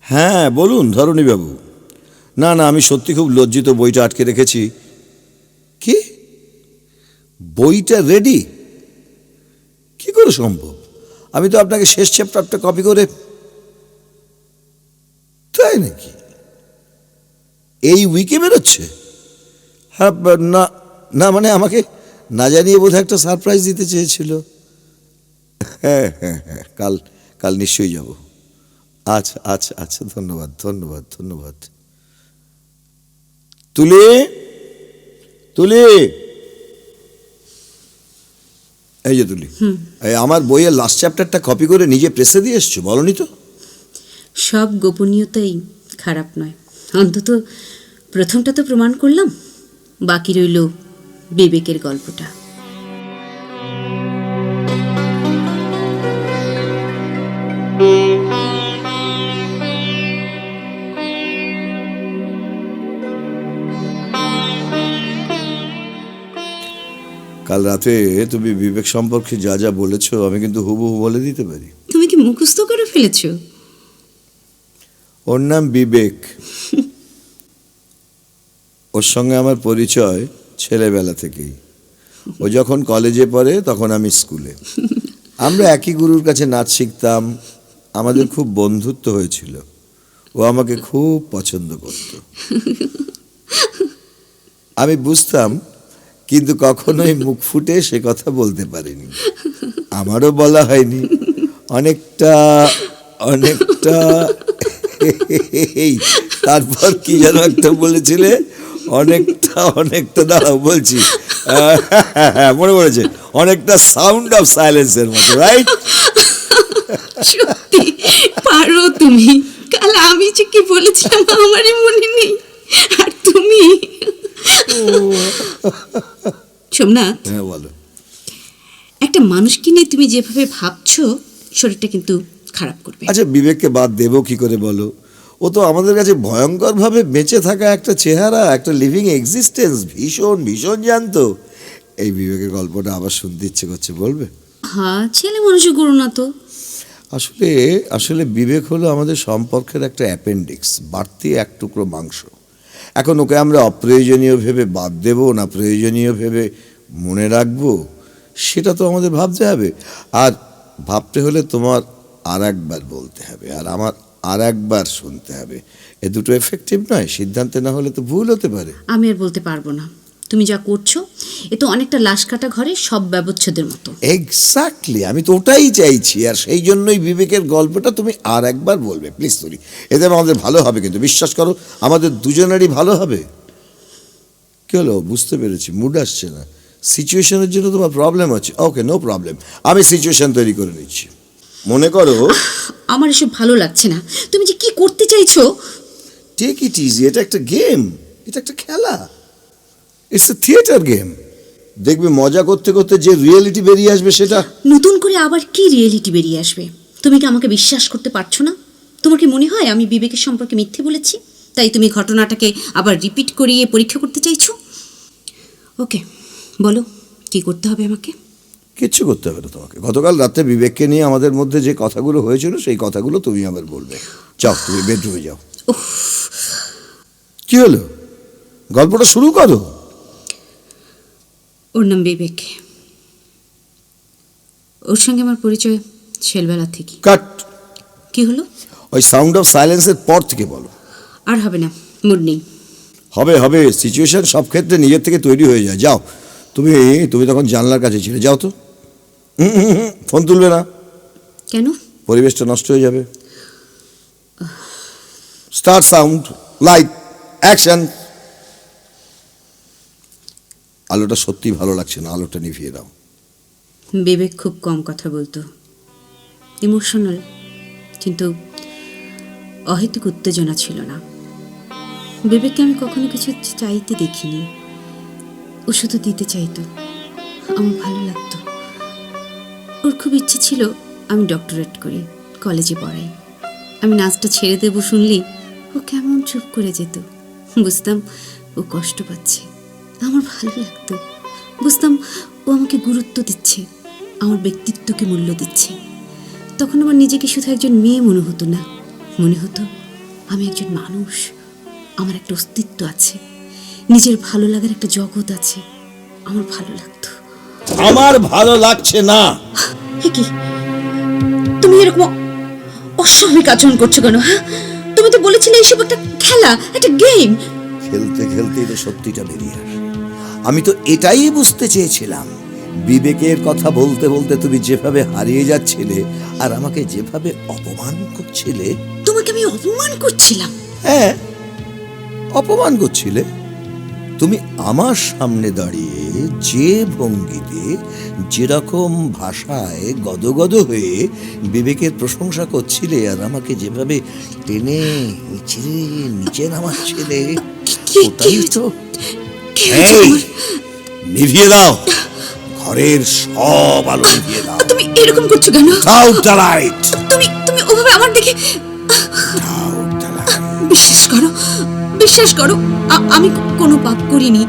হ্যাঁ বলুন ধরণীবাবু। না না, আমি সত্যি খুব লজ্জিত, বইটা আটকে রেখেছি। কি? বইটা রেডি? কি করে সম্ভব? আমি তো আপনাকে শেষ চ্যাপ্টারটা কপি করে... তাই নাকি? এই উইকে বেরোচ্ছে? হ্যাঁ, না না, মানে আমাকে না জানিয়ে বোধহয় একটা সারপ্রাইজ দিতে চেয়েছিল। হ্যাঁ হ্যাঁ হ্যাঁ, কাল কাল নিশ্চয়ই যাব। আচ্ছা আচ্ছা আচ্ছা, ধন্যবাদ ধন্যবাদ ধন্যবাদ। তুলি, তুলি, এই যে তুলি, এই আমার বইয়ের লাস্ট চ্যাপ্টারটা কপি করে নিজে প্রেসে দিয়ে এসছো, বলনি তো? সব গোপনীয়তাই খারাপ নয়, অন্তত প্রথমটা তো প্রমাণ করলাম। বাকি রইল বিবেকের গল্পটা। কাল রাতে তুমি বিবেক সম্পর্কে যা যা বলেছো আমি কিন্তু হুবহু বলে দিতে পারি। তুমি কি মুখস্থ করে ফেলেছো? ওর নাম বিবেক। ওর সঙ্গে আমার পরিচয় ছেলেবেলা থেকেই। ও যখন কলেজে পড়ে তখন আমি স্কুলে। আমরা একই গুরুর কাছে নাচ শিখতাম, আমাদের খুব বন্ধুত্ব হয়েছিল। ও আমাকে খুব পছন্দ করত। আমি বুঝতাম, কিন্তু কখনোই মুখ ফুটে সে কথা বলতে পারিনি। আমারও বলা হয়নি। অনেকটা অনেকটা এই তারপর কি যেন একটা বলেছিলে, অনেকটা অনেকটা, দাঁড়াও বলছি, মনে পড়েছে, অনেকটা সাউন্ড অফ সাইলেন্সের মতো, রাইট? সত্যি পারো তুমি। কাল আমি যে কি বলেছিলাম আমারই মনে নেই, আর তুমি... সোমনাথ, হ্যাঁ বলো। একটা মানুষকে নিয়ে তুমি যেভাবে ভাবছো, শরীরটা কিন্তু খারাপ করবে। আচ্ছা, বিবেককে বাদ দেবো কি করে বলো? ও তো আমাদের কাছে ভয়ঙ্করভাবে বেঁচে থাকা একটা চেহারা, একটা লিভিং এক্সিস্টেন্স, ভীষণ ভীষণ জানতো। এই বিবেকের গল্পটা আবার শুনতে ইচ্ছে করছে, বলবে? হ্যাঁ, ছেলে মানুষই করো না তো। আসলে আসলে বিবেক হলো আমাদের সম্পর্কের একটা অ্যাপেন্ডিক্স, বাড়তি এক টুকরো মাংস। এখন ওকে আমরা অপ্রয়োজনীয় ভেবে বাদ দেবো না প্রয়োজনীয় ভেবে মনে রাখবো, সেটা তো আমাদের ভাবতে হবে। আর ভাবতে হলে তোমার আর একবার বলতে হবে, আর আমার আর একবার শুনতে হবে। এ দুটো এফেক্টিভ নয়, সিদ্ধান্তে না হলে তো ভুল হতে পারে। আমি আর বলতে পারবো না। তুমি যা করছো এ তো অনেকটা লাশ কাটা ঘরে সব ব্যবচ্ছেদের মতো। এক্স্যাক্টলি, আমি তো ওটাই চাইছি। আর সেই জন্যই বিবেকের গল্পটা তুমি আর একবার বলবে প্লিজ তুলি। এতে আমাদের ভালো হবে, কিন্তু বিশ্বাস করো আমাদের দুজনেরই ভালো হবে। কি হলো? বুঝতে পেরেছি, মুড আসছে না। সিচুয়েশনের জন্য তোমার প্রবলেম হচ্ছে। ওকে, নো প্রবলেম, আমি সিচুয়েশন তৈরি করে নিচ্ছি। মনে করো, আমার এসব ভালো লাগছে না। তুমি যে কি করতে চাইছো? টেক ইট ইজি, এটা একটা গেম, এটা একটা খেলা। It's a theatre game. দেখবে মজা করতে করতে যে রিয়েলিটি বেরিয়ে আসবে সেটা... নতুন করে আবার কি রিয়েলিটি বেরিয়ে আসবে? তুমি কি আমাকে বিশ্বাস করতে পারছো না? তোমার কি মনে হয় আমি বিবেকের সম্পর্কে মিথ্যে বলেছি, তাই তুমি ঘটনাটাকে আবার রিপিট করিয়ে পরীক্ষা করতে চাইছো? ওকে, বলো কি করতে হবে আমাকে। কিচ্ছু করতে হবে না তোমাকে। গতকাল রাতে বিবেককে নিয়ে আমাদের মধ্যে যে কথাগুলো হয়েছিল সেই কথাগুলো তুমি আবার বলবে। যাও, তুমি বেডরুমে যাও। কি হলো? গল্পটা শুরু করো। ওর নাম বিবেক। ওর সঙ্গে আমার পরিচয় ছেলেবেলা থেকে। কাট। কি হলো? ওই সাউন্ড অফ সাইলেন্সের পর থেকে বলো। আর হবে না, মুড নেই। হবে হবে, সিচুয়েশন সব ক্ষেত্রে নিজের থেকে তৈরি হয়ে যায়। যাও, তুমি তুমি তখন জানলার কাছে ছিলে, যাও তো। ফোন তুলবে না। কেন? পরিবেশটা নষ্ট হয়ে যাবে। Start sound, light, action. আলোটা সত্যি ভালো লাগছে না, আলোটা নিভিয়ে দাও। বিবেক খুব কম কথা বলতো, ইমোশনাল, কিন্তু অহেতুক উত্তেজনা ছিল না। বিবেককে আমি কখনো কিছু চাইতে দেখিনি, ও শুধু দিতে চাইতো, আমার ভালো লাগতো। ওর খুব ইচ্ছে ছিল আমি ডক্টরেট করি, কলেজে পড়াই। আমি নাচটা ছেড়ে দেবো শুনলেই ও কেমন চুপ করে যেত। বুঝতাম ও কষ্ট পাচ্ছে, আমার ভালো লাগতো। বুঝতাম ও আমাকে গুরুত্ব দিচ্ছে, আমার ব্যক্তিত্বকে মূল্য দিচ্ছে। তখন আমার নিজেকে শুধু একজন মেয়ে মনে হতো না, মনে হতো আমি একজন মানুষ, আমার একটা অস্তিত্ব আছে, নিজের ভালো লাগার একটা জগৎ আছে। আমার ভালো লাগতো। আমার ভালো লাগছে না। কি তুমি এরকম অস্বাভাবিক আচরণ করছো কেন? হ্যাঁ, তুমি তো বলেছিলে এইসব একটা খেলা, একটা গেম। খেলতে খেলতেই তো সত্যিটা বেরিয়ে আসে। আমি তো এটাই বুঝতে চেয়েছিলাম, বিবেকের কথা বলতে বলতে তুমি যেভাবে হারিয়ে যাচ্ছিলে আর আমাকে যেভাবে অপমান করছিলে। তোমাকে আমি অপমান করছিলাম? হ্যাঁ, অপমান করছিলে। তুমি আমার সামনে দাঁড়িয়ে যে ভঙ্গিতে, যেরকম ভাষায় গদগদ হয়ে বিবেকের প্রশংসা করছিলে আর আমাকে যেভাবে টেনে হিঁচড়ে নিচে নামাচ্ছিলে, ওটাই তো। এই, নিভিয়ে দাও, ঘরের সব আলো নিভিয়ে দাও। তুমি এরকম করছো কেন? Out the light. তুমি তুমি ওভাবে আমার দিকে। Out the light. বিশ্বাস করো, বিশ্বাস করো, আমি কোনো পাপ করিনি।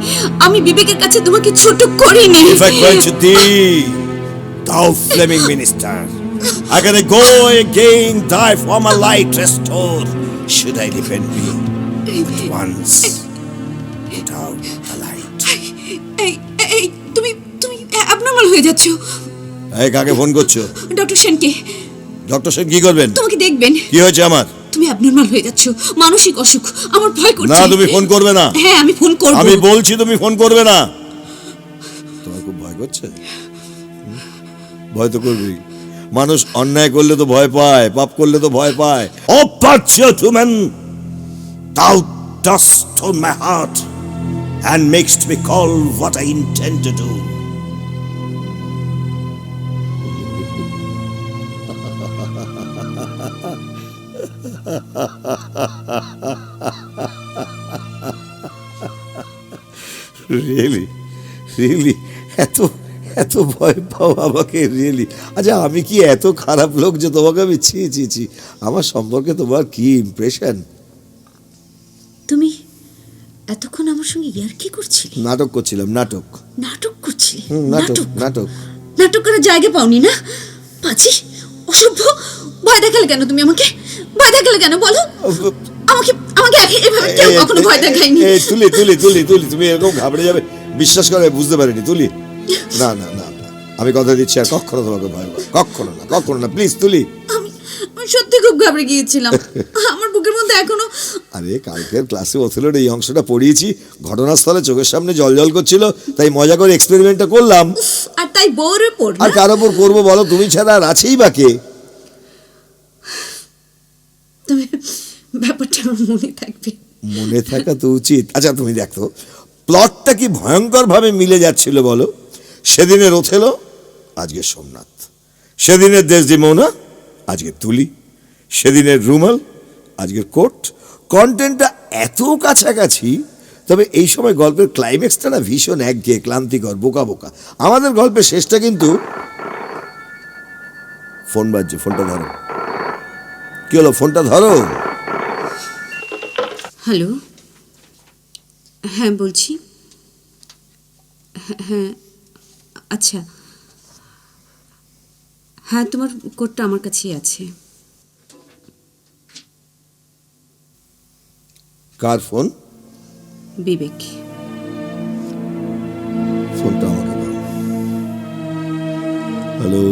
আমি বিবেকের কাছে তোমাকে ছোট করিনি। If I grant you thee, thou flaming minister, I gotta go again, die for my light restore. Should I defend me? But once, put out the light. এই এই তুমি তুমি অ্যাবনর্মাল হয়ে যাচ্ছ। এই, কাকে ফোন করছো? ডক্টর সেনকে। ডক্টর সেন কি করবেন? তোমাকে দেখবেন। কি হয়েছে আমার? তুমি অ্যাবনর্মাল হয়ে যাচ্ছ, মানসিক অসুখ। আমার ভয় করছে। না, তুমি ফোন করবে না। হ্যাঁ, আমি ফোন করব। আমি বলছি তুমি ফোন করবে না। তোমার খুব ভয় করছে? ভয় তো করবি। মানুষ অন্যায় করলে তো ভয় পায়, পাপ করলে তো ভয় পায়। Oh, perjured woman, thou dost stone my heart and makest me call what I intend to do. Really really এত এত ভয় পাও আমাকে? রিয়েলি? আচ্ছা, আমি কি এত খারাপ লোক যে তোমাকে আমি ছি ছি ছি? আমার সম্পর্কে তোমার কি ইমপ্রেশন? তুমি এতক্ষণ আমার সঙ্গে ইয়ার্কি করছিলে? নাটক করছিলাম, নাটক। নাটক করছিলে? নাটক নাটক নাটক করার জায়গা পাওনি না? পাজি, অসভ্য। ভয় দেখালে কেন তুমি আমাকে? ভয় দেখালে কেন বলো? আমাকে আমাকে এভাবে কেউ কখনো ভয় দেখায়নি। এই তুলি তুলি তুলি তুলি, তুমি এরকম ঘাবড়ে যাবে বিশ্বাস করে বুঝতে পারিনি। তুলি, না না না, আমি কথা দিচ্ছি আর কখনো তোমাকে ভয় পাবো, কখনো না, কখনো না, প্লিজ তুলি। আমি সত্যি খুব ঘাবড়ে গিয়েছিলাম। আমার বুকের মধ্যে এখনো। আরে, কালকের ক্লাসে ওথেলোর এই অংশটা পড়িয়েছি, ঘটনাস্থলে চোখের সামনে জল জল করছিল, তাই মজা করে এক্সপেরিমেন্টটা করলাম। আর তাই বউর উপর? আর কার উপর করবো বলো? তুমি ছাড়া আর আছেই বা কে? তবে ব্যাপারটা আমার মনে থাকবে। মনে থাকা তো উচিত। আচ্ছা, তুমি দেখো প্লটটা কি ভয়ঙ্কর ভাবে মিলে যাচ্ছিল বলো। সেদিনের ওথেলো, আজকে সোমনাথ। সেদিনের দেশদিমোনা, আজকে তুলি। সেদিনের রুমাল, আজকের কোট। কন্টেন্টটা এত কাছাকাছি, তবে এই সময় গল্পের ক্লাইম্যাক্সটা না ভীষণ একঘেয়ে, ক্লান্তিকর, বোকা বোকা। আমাদের গল্পের শেষটা কিন্তু। ফোন বাজছে, ফোনটা ধরো। কি হলো? ফোনটা ধরো। হ্যালো, হ্যাঁ বলছি। হ্যাঁ, আচ্ছা হ্যাঁ, তোমার কোটটা আমার কাছেই আছে। কার ফোন? বিবেক। ফোনটা আমাকে দাও। হ্যালো,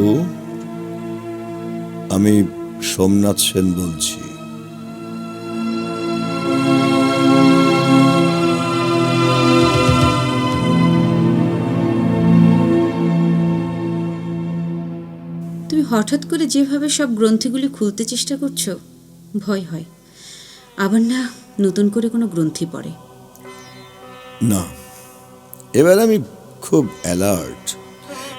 আমি সোমনাথ সেন বলছি। তুমি হঠাৎ করে যেভাবে সব গ্রন্থিগুলি খুলতে চেষ্টা করছো, ভয় হয়। আবার না নতুন করে কোনো গ্রন্থি পড়ে। না, এবার আমি খুব অ্যালার্ট।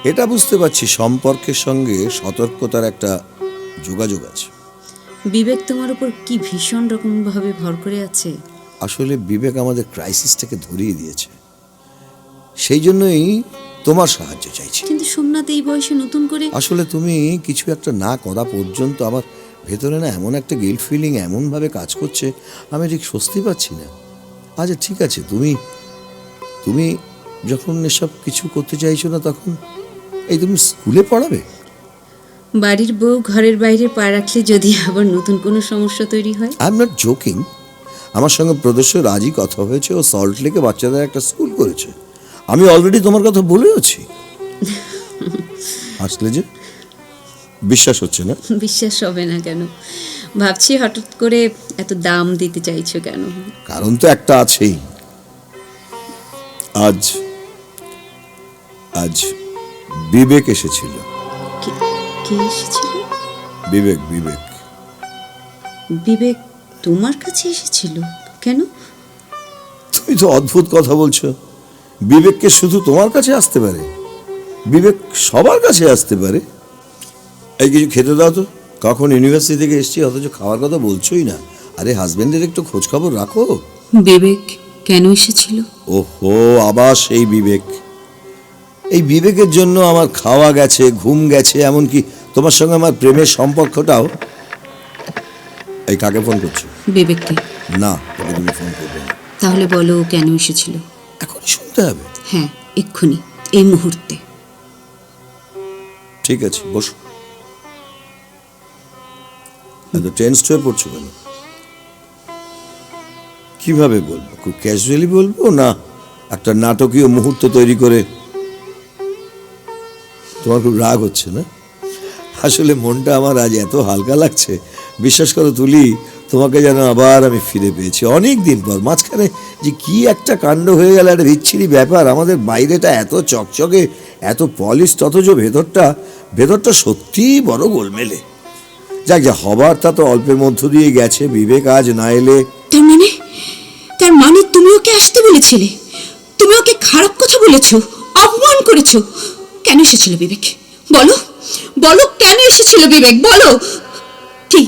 এটা বুঝতে পারছি সম্পর্কের সঙ্গে সতর্কতার একটা যোগাযোগ আছে। বিবেক তোমার উপর কি ভীষণ রকমভাবে ভর করে আছে। আসলে বিবেক আমাদের ক্রাইসিসটাকে ধরিয়ে দিয়েছে, সেই জন্যই তোমার সাহায্য চাইছি। কিন্তু সোমনাথ এই বয়সে নতুন করে। আসলে তুমি কিছু একটা না করা পর্যন্ত আমার ভেতরে না এমন একটা গিল্ট ফিলিং এমনভাবে কাজ করছে, আমি ঠিক স্বস্তি পাচ্ছি না। আচ্ছা ঠিক আছে, তুমি তুমি যখন এসব কিছু করতে চাইছো না, তখন এই তুমি স্কুলে পড়াবে? বাড়ির বউ ঘরের বাইরে পা রাখলে যদি আবার নতুন কোনো সমস্যা তৈরি হয়। I am not joking. আমার সঙ্গে প্রদর্শ রাজি কথা হয়েছে, ও সল্ট লেকে বাচ্চাদের একটা স্কুল করেছে। আমি অলরেডি তোমার কথা বলেওছি। আসলে যে বিশ্বাস হচ্ছে না? বিশ্বাস হবে না কেন? ভাবছি হঠাৎ করে এত দাম দিতে চাইছো কেন? কারণ তো একটা আছেই। আজ আজ বিবেক এসেছিল। কে এসেছিল? বিবেক বিবেক বিবেক তোমার কাছে এসেছিল কেন? তুমি তো অদ্ভুত কথা বলছো। বিবেককে শুধু তোমার কাছে আসতে পারে? বিবেক সবার কাছে আসতে পারে? এই কিছু খেতে দাও তো। কখন ইউনিভার্সিটি থেকে এসছি, অথচ খাওয়ার কথা বলছোই না। আরে হাজবেন্ডের একটু খোঁজ খবর রাখো। বিবেক কেন এসেছিল? ওহো, আবার সেই বিবেক। এই বিবেকের জন্য আমার খাওয়া গেছে, ঘুম গেছে, এমনকি তোমার সঙ্গে আমার প্রেমের সম্পর্কটাও। এই কাকে ফোন করছো? বিবেককে। না, তোকে তুমি ফোন করবে না। তাহলে বলো কেন এসেছিল? এখনই শুনতে হবে? হ্যাঁ, এক্ষুনি, এই মুহূর্তে। ঠিক আছে, বসো। এত টেন্সড হয়ে পড়ছো কেন? কিভাবে বলবো? খুব ক্যাজুয়ালি বলবো, না একটা নাটকীয় মুহূর্ত তৈরি করে? তোমার খুব রাগ হচ্ছে না? আসলে মনটা আমার আজ এত হালকা লাগছে, বিশ্বাস করো তুলি, তোমাকে যেন আবার আমি ফিরে পেয়েছি অনেক দিন পর। মাঝখানে যে কি একটা কাণ্ড হয়ে গেল, একটা বিচ্ছিরি ব্যাপার। আমাদের বাইরেটা এত চকচকে, এত পলিশ, অথচ ভেতরটা সত্যিই বড় গোলমেলে। যাক, যা হবার তা তো অল্পের মধ্য দিয়ে গেছে। বিবেক আজ না এলে? তার মানে তুমি ওকে আসতে বলেছিলে? তুমি ওকে খারাপ কথা বলেছো, অপমান করেছো। কেন এসেছিল বিবেক? বলো বলো, কেন এসেছিল বিবেক? বলো। কি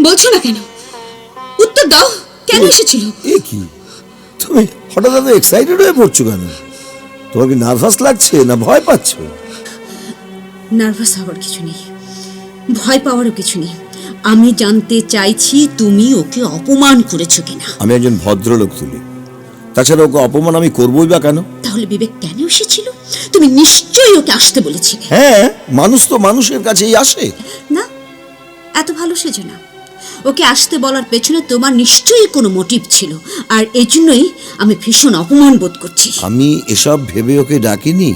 বলছো না কেন? উত্তর দাও, কেন এসেছিল? এ কি, তুমি হঠাৎ এত এক্সাইটেড হয়ে পড়ছো কেন? তোমার কি নার্ভাস লাগছে, না ভয় পাচ্ছ? নার্ভাস হওয়ার কিছু নেই, ভয় পাওয়ারও কিছু নেই। আমি জানতে চাইছি তুমি ওকে অপমান করেছো কিনা। আমি একজন ভদ্রলোক তুলি, তাছাড়া ওকে অপমান আমি করবোই বা কেন? তাহলে বিবেক কেন এসেছিল? তুমি নিশ্চয়ই ওকে আসতে বলেছিলে। হ্যাঁ, মানুষ তো মানুষের কাছেই আসে। না, এত ভালো সেজো না। ওকে আসতে বলার পেছনে তোমার নিশ্চয়ই কোনো মোটিভ ছিল, আর এজন্যই আমি ভীষণ অপমান বোধ করছি। আমি এসব ভেবে ওকে ডাকিনি।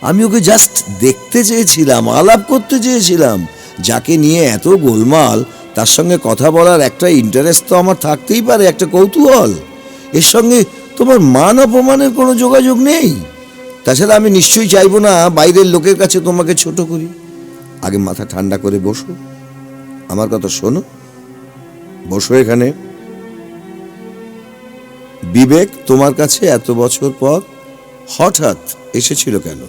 আমি ওকে জাস্ট দেখতে চেয়েছিলাম, আলাপ করতে চেয়েছিলাম। যাকে নিয়ে এত গোলমাল, তার সঙ্গে কথা বলার একটা ইন্টারেস্ট তো আমার থাকতেই পারে, একটা কৌতূহল। এর সঙ্গে তোমার মান অপমানের কোনো যোগাযোগ নেই। তাছাড়া আমি নিশ্চয়ই চাইবো না বাইরের লোকের কাছে তোমাকে ছোট করি। আগে মাথা ঠান্ডা করে বসো, আমার কথা শোনো। বসো এখানে। বিবেক তোমার কাছে এত বছর পর হঠাৎ এসেছিল কেন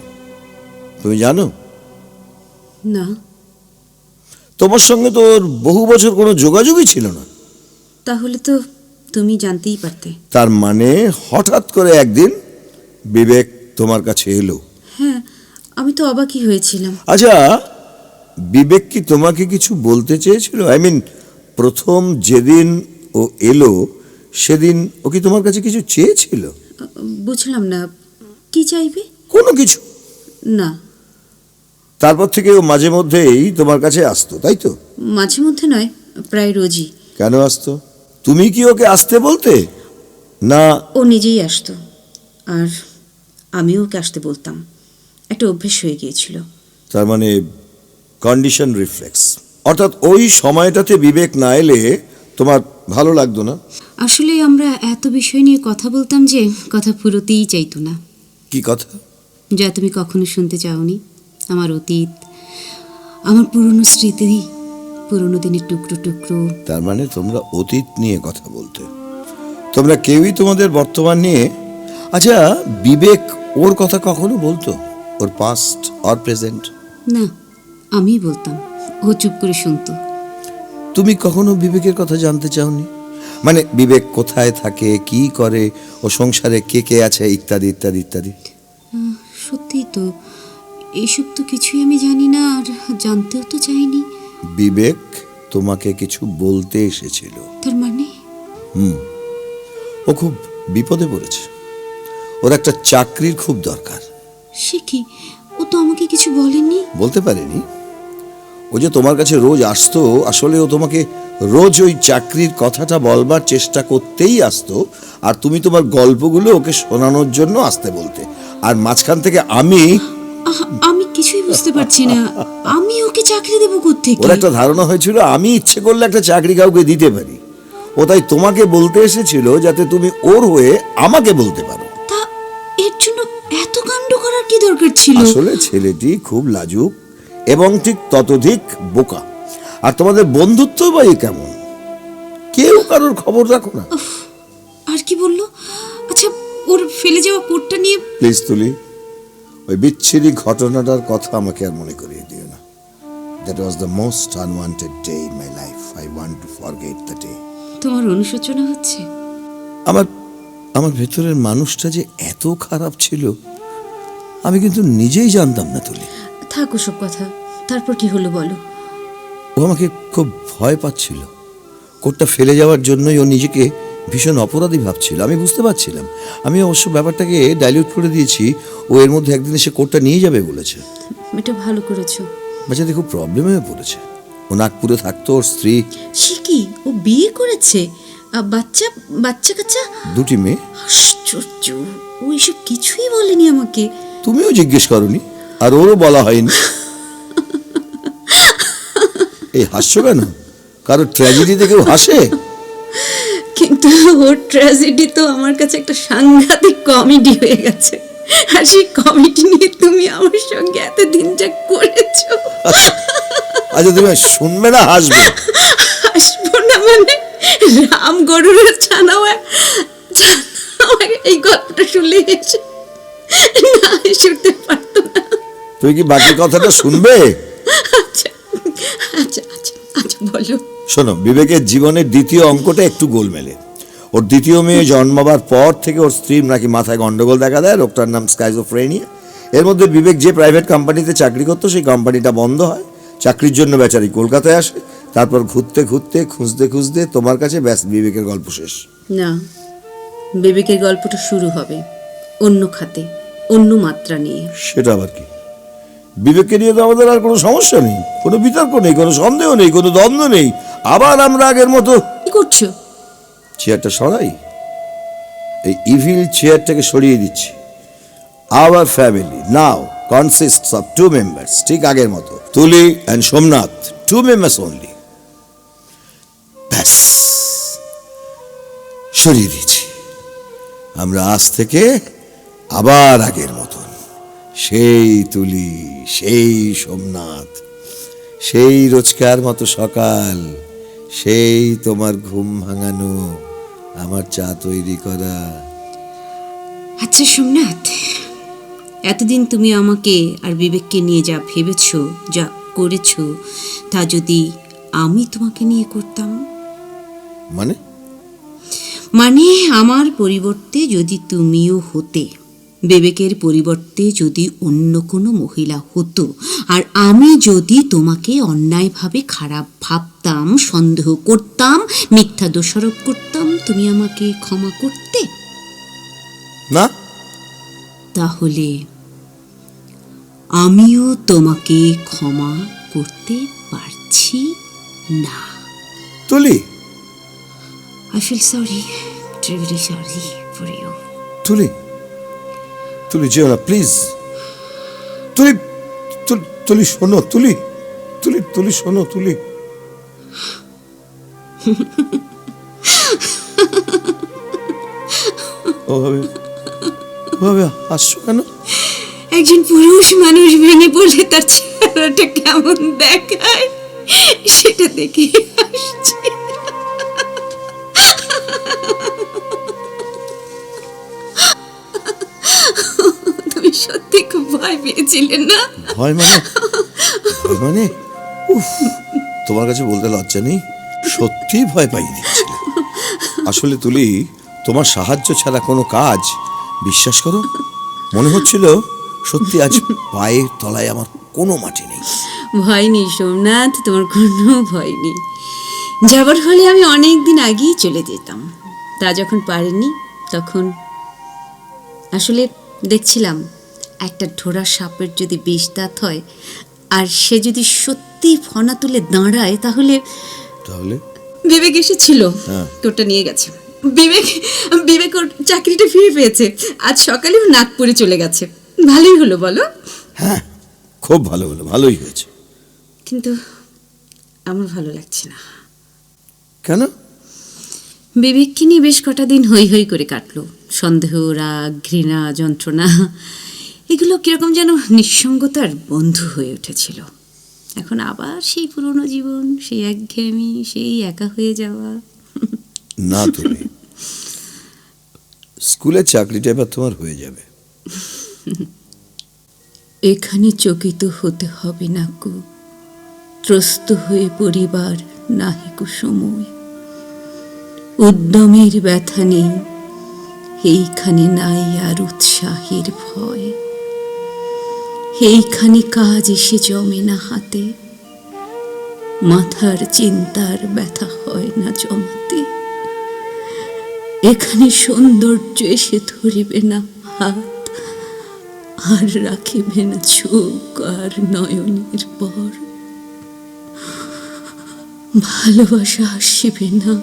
তুমি জানো? না। তোমার সঙ্গে তো ওর বহু বছর কোনো যোগাযোগই ছিল না। তাহলে তো তুমি জানতেই পারতে। তার মানে হঠাৎ করে একদিন বিবেক তোমার কাছে এলো? হ্যাঁ, আমি তো অবাকই হয়েছিলাম। আচ্ছা, বিবেক কি তোমাকে কিছু বলতে চেয়েছিল? আই মিন, প্রথম যেদিন ও এলো সেদিন ও কি তোমার কাছে কিছু চেয়েছিল? বুঝলাম না, কি চাইবে? কোনো কিছু না। তারপর থেকে ও মাঝে মধ্যেই তোমার কাছে আসতো, তাই তো? মাঝে মধ্যে নয়, প্রায় রোজই। কেন আসতো? তুমি কি ওকে আসতে বলতে, না? ও নিজেই আসতো, আর আমিও ওকে আসতে বলতাম। একটা অভ্যেস হয়ে গিয়েছিল। তার মানে কন্ডিশন রিফ্লেক্স, অর্থাৎ ওই সময়টাতে বিবেক না এলে তোমার ভালো লাগতো না। আসলে আমরা এত বিষয় নিয়ে কথা বলতাম যে কথা ফুরোতেই চাইতো না। কি কথা? যা তুমি কখনো শুনতে চাওনি। আমার অতীত, আমার পুরনো স্মৃতি, পুরনো দিনের টুকরো টুকরো। তার মানে তোমরা অতীত নিয়ে কথা বলতে, তোমরা কেউই তোমাদের বর্তমান নিয়ে। আচ্ছা, বিবেক ওর কথা কখনো বলতো, ওর পাস্ট অর প্রেজেন্ট? না, আমিই বলতাম, ও চুপ করে শুনতো। তুমি কখনো বিবেকের কথা জানতে চাওনি? মানে বিবেক কোথায় থাকে, কি করে, ও সংসারে কে কে আছে, ইত্যাদি ইত্যাদি ইত্যাদি। সত্যিই তো, এইসব তো কিছুই আমি জানি না, আর জানতেও তো চাইনি। বিবেক তোমাকে কিছু বলতে এসেছিল। তার মানে? ও খুব বিপদে পড়েছে, ওর একটা চাকরির খুব দরকার। সে কি? ও তো আমাকে কিছু বলেনি। বলতে পারেনি? ও যে তোমার কাছে রোজ আসতো, আসলে ও তোমাকে রোজ ওই চাকরির কথাটা বলবার চেষ্টা করতেই আসতো, আর তুমি তোমার গল্পগুলো ওকে শোনানোর জন্য আসতে বলতে, আর মাঝখান থেকে আমি কিছুই বুঝতে পারছি না। আমি ওকে চাকরি দেবো কোত্থেকে? ওর একটা ধারণা হয়েছিল আমি ইচ্ছে করলে একটা চাকরি কাউকে দিতে পারি। ও তাই তোমাকে বলতে এসেছিল যাতে তুমি ওর হয়ে আমাকে বলতে পারো। তা এর জন্য এত কাণ্ড করার কি দরকার ছিল? আসলে ছেলেটি খুব লাজুক এবং ঠিক ততোধিক বোকা। আর তোমাদের বন্ধুত্ব বা এ কেমন? কেউ কারোর খবর রাখো না। আর কি বললো? আচ্ছা, ওর ফেলে যাওয়া কোটটা নিয়ে। প্লিজ তুলি, ওই বিচ্ছিরি ঘটনাটার কথা আমাকে আর মনে করিয়ে দিও না। That was the most unwanted day in my life. I want to forget the day. তোমার অনুশোচনা হচ্ছে? আমার ভেতরের মানুষটা যে এত খারাপ ছিল আমি কিন্তু নিজেই জানতাম না তুলি। থাক ওসব কথা। তারপর কি হলো বলো? ও আমাকে খুব ভয় পাচ্ছিল। কোটটা ফেলে যাওয়ার জন্যই ও নিজেকে ভীষণ অপরাধী ভাবছিল। আমি বুঝতে পারছিলাম। আমি অবশ্য ব্যাপারটাকে ডাইলিউট করে দিয়েছি। ও এর মধ্যে একদিন এসে কোটটা নিয়ে যাবে বলেছে। এটা ভালো করেছো। বাচ্চাটি খুব প্রবলেমে পড়েছে। ও নাগপুরে থাকতো, ওর স্ত্রী। সে কি? ও বিয়ে করেছে? বাচ্চা বাচ্চা কাচ্চা? 2টি মেয়ে। আশ্চর্য, ও এসব কিছুই বলেনি আমাকে। তুমিও জিজ্ঞেস করনি, আর ওরও বলা হয়নি। এই হাসছো কেন? কারো ট্র্যাজেডিতে কেউ হাসে? কিন্তু ওর ট্র্যাজেডি তো আমার কাছে একটা সাংঘাতিক কমেডি হয়ে গেছে। আর সেই কমেডি নিয়ে তুমি আমার সঙ্গে এতদিন যা করেছো। আচ্ছা, তুমি শুনবে না হাসবে? হাসবো না মানে? রাম গরুর ছানাও এই গল্পটা শুনলে এসে না শুনতে পারতো না। তুমি কি বাকি কথাটা শুনবে? আচ্ছা আচ্ছা আচ্ছা আচ্ছা বলো। শোনো, বিবেকের জীবনের দ্বিতীয় অঙ্কটা একটু গোলমেলে। ওর দ্বিতীয় মেয়ে জন্মাবার পর থেকে ওর স্ত্রীর নাকি মাথায় গন্ডগোল দেখা দেয়। রোগটার নাম স্কাইজোফ্রেনিয়া। এর মধ্যে বিবেক যে প্রাইভেট কোম্পানিতে চাকরি করতো সেই কোম্পানিটা বন্ধ হয়। চাকরির জন্য বেচারি কলকাতায় আসে। তারপর ঘুরতে ঘুরতে খুঁজতে খুঁজতে তোমার কাছে, ব্যাস বিবেকের গল্প শেষ। না, বিবেকের গল্পটা শুরু হবে অন্য খাতে, অন্য মাত্রা নিয়ে। সেটা আবার কি? বিবেককে নিয়ে তো আমাদের আর কোনো সমস্যা নেই, কোনো বিতর্ক নেই, কোনো সন্দেহ নেই, কোনো দ্বন্দ্ব নেই। আবার আমরা আগের মতো। কি করছো? চেয়ারটা সরাই। এই ইভিল চেয়ারটাকে সরিয়ে দিচ্ছি। Our family now consists of 2 members, ঠিক আগের মতো। তুলি অ্যান্ড সোমনাথ, 2 members only. ব্যাস, সরিয়ে দিয়েছি। আমরা আজ থেকে আবার আগের মতন। সেই তুলি, সেই সোমনাথ, সেই রোজকার মতো সকাল, সেই তোমার ঘুম ভাঙানো, আমার চা তৈরি করা। আচ্ছা সোমনাথ, এতদিন তুমি আমাকে আর বিবেককে নিয়ে যা ভেবেছো, যা করেছো, তা যদি আমি তোমাকে নিয়ে করতাম? মানে আমার পরিবর্তে যদি তুমিও হতে, বিবেকের পরিবর্তে যদি অন্য কোনো মহিলা হতো, আর আমি যদি তোমাকে অন্যায়ভাবে খারাপ ভাবতাম, সন্দেহ করতাম, মিথ্যা দোষারোপ করতাম, তুমি আমাকে ক্ষমা করতে? না। তাহলে আমিও তোমাকে ক্ষমা করতে পারছি না। তুলি, I feel sorry, very sorry for you. তুলি, তুলি যেও না প্লিজ। তুলি, তুলি শোনো, তুলি, তুলি, তুলি শোনো, তুলি। ওভাবে হাসছো কেন? একজন পুরুষ মানুষ ভেঙে পড়লে তার চেহারাটা কেমন দেখায় সেটা দেখে হাসছি। তুমি সত্যি খুব ভয় পেয়েছিলে না? ভয় মানে? ভয় মানে? উফ, তোমার কাছে বলতে লজ্জা নেই, সত্যি ভয় পাইয়ে দিচ্ছিলে। আসলে তুলি, তোমার সাহায্য ছাড়া কোনো কাজ, বিশ্বাস করো, মনে হচ্ছিল সত্যি আজ পায়ের তলায় আমার কোনো মাটি নেই। ভয় নেই সোমনাথ, তোমার কোনো ভয় নেই। যাবার হলে আমি অনেক দিন আগেই চলে যেতাম। তা যখন পারিনি তখন আসলে দেখছিলাম একটা ঢোড়া সাপের যদি বিষ দাঁত হয় আর সে যদি সত্যি ফনা তুলে দাঁড়ায় তাহলে তাহলে বিবেক এসেছিল, হ্যাঁ। তোরটা নিয়ে গেছে। বিবেক বিবেক ওর চাকরিটা ফিরে পেয়েছে। আজ সকালেও নাগপুরে চলে গেছে। ভালোই হলো বলো? হ্যাঁ, খুব ভালো হলো, ভালোই হয়েছে। কিন্তু আমার ভালো লাগছে না। কেন? বিবেককে নিয়ে বেশ কটা দিন হই হই করে কাটলো। সন্দেহ, রাগ, ঘৃণা, যন্ত্রণা, এগুলো কিরকম যেন নিঃসঙ্গতার বন্ধু হয়ে উঠেছিল। এখন আবার সেই পুরনো জীবন, সেই একঘেয়েমি, সেই একা হয়ে যাওয়া। না তুমি, স্কুলের চাকরিটা এবার তোমার হয়ে যাবে। এখানে চকিত হতে হবে না কো, ত্রস্ত হয়ে পরিবার নাহিকো সময়। উদ্যমের ব্যথা নেই, এইখানে নাই আর উৎসাহের ভয়। এইখানে কাজ এসে জমে না হাতে, মাথার চিন্তার ব্যথা হয় না জমাতে। এখানে সৌন্দর্য এসে ধরিবে না হাত, আর রাখিবে না চোখ আর নয়নের পর। ভালোবাসা আসিবে না,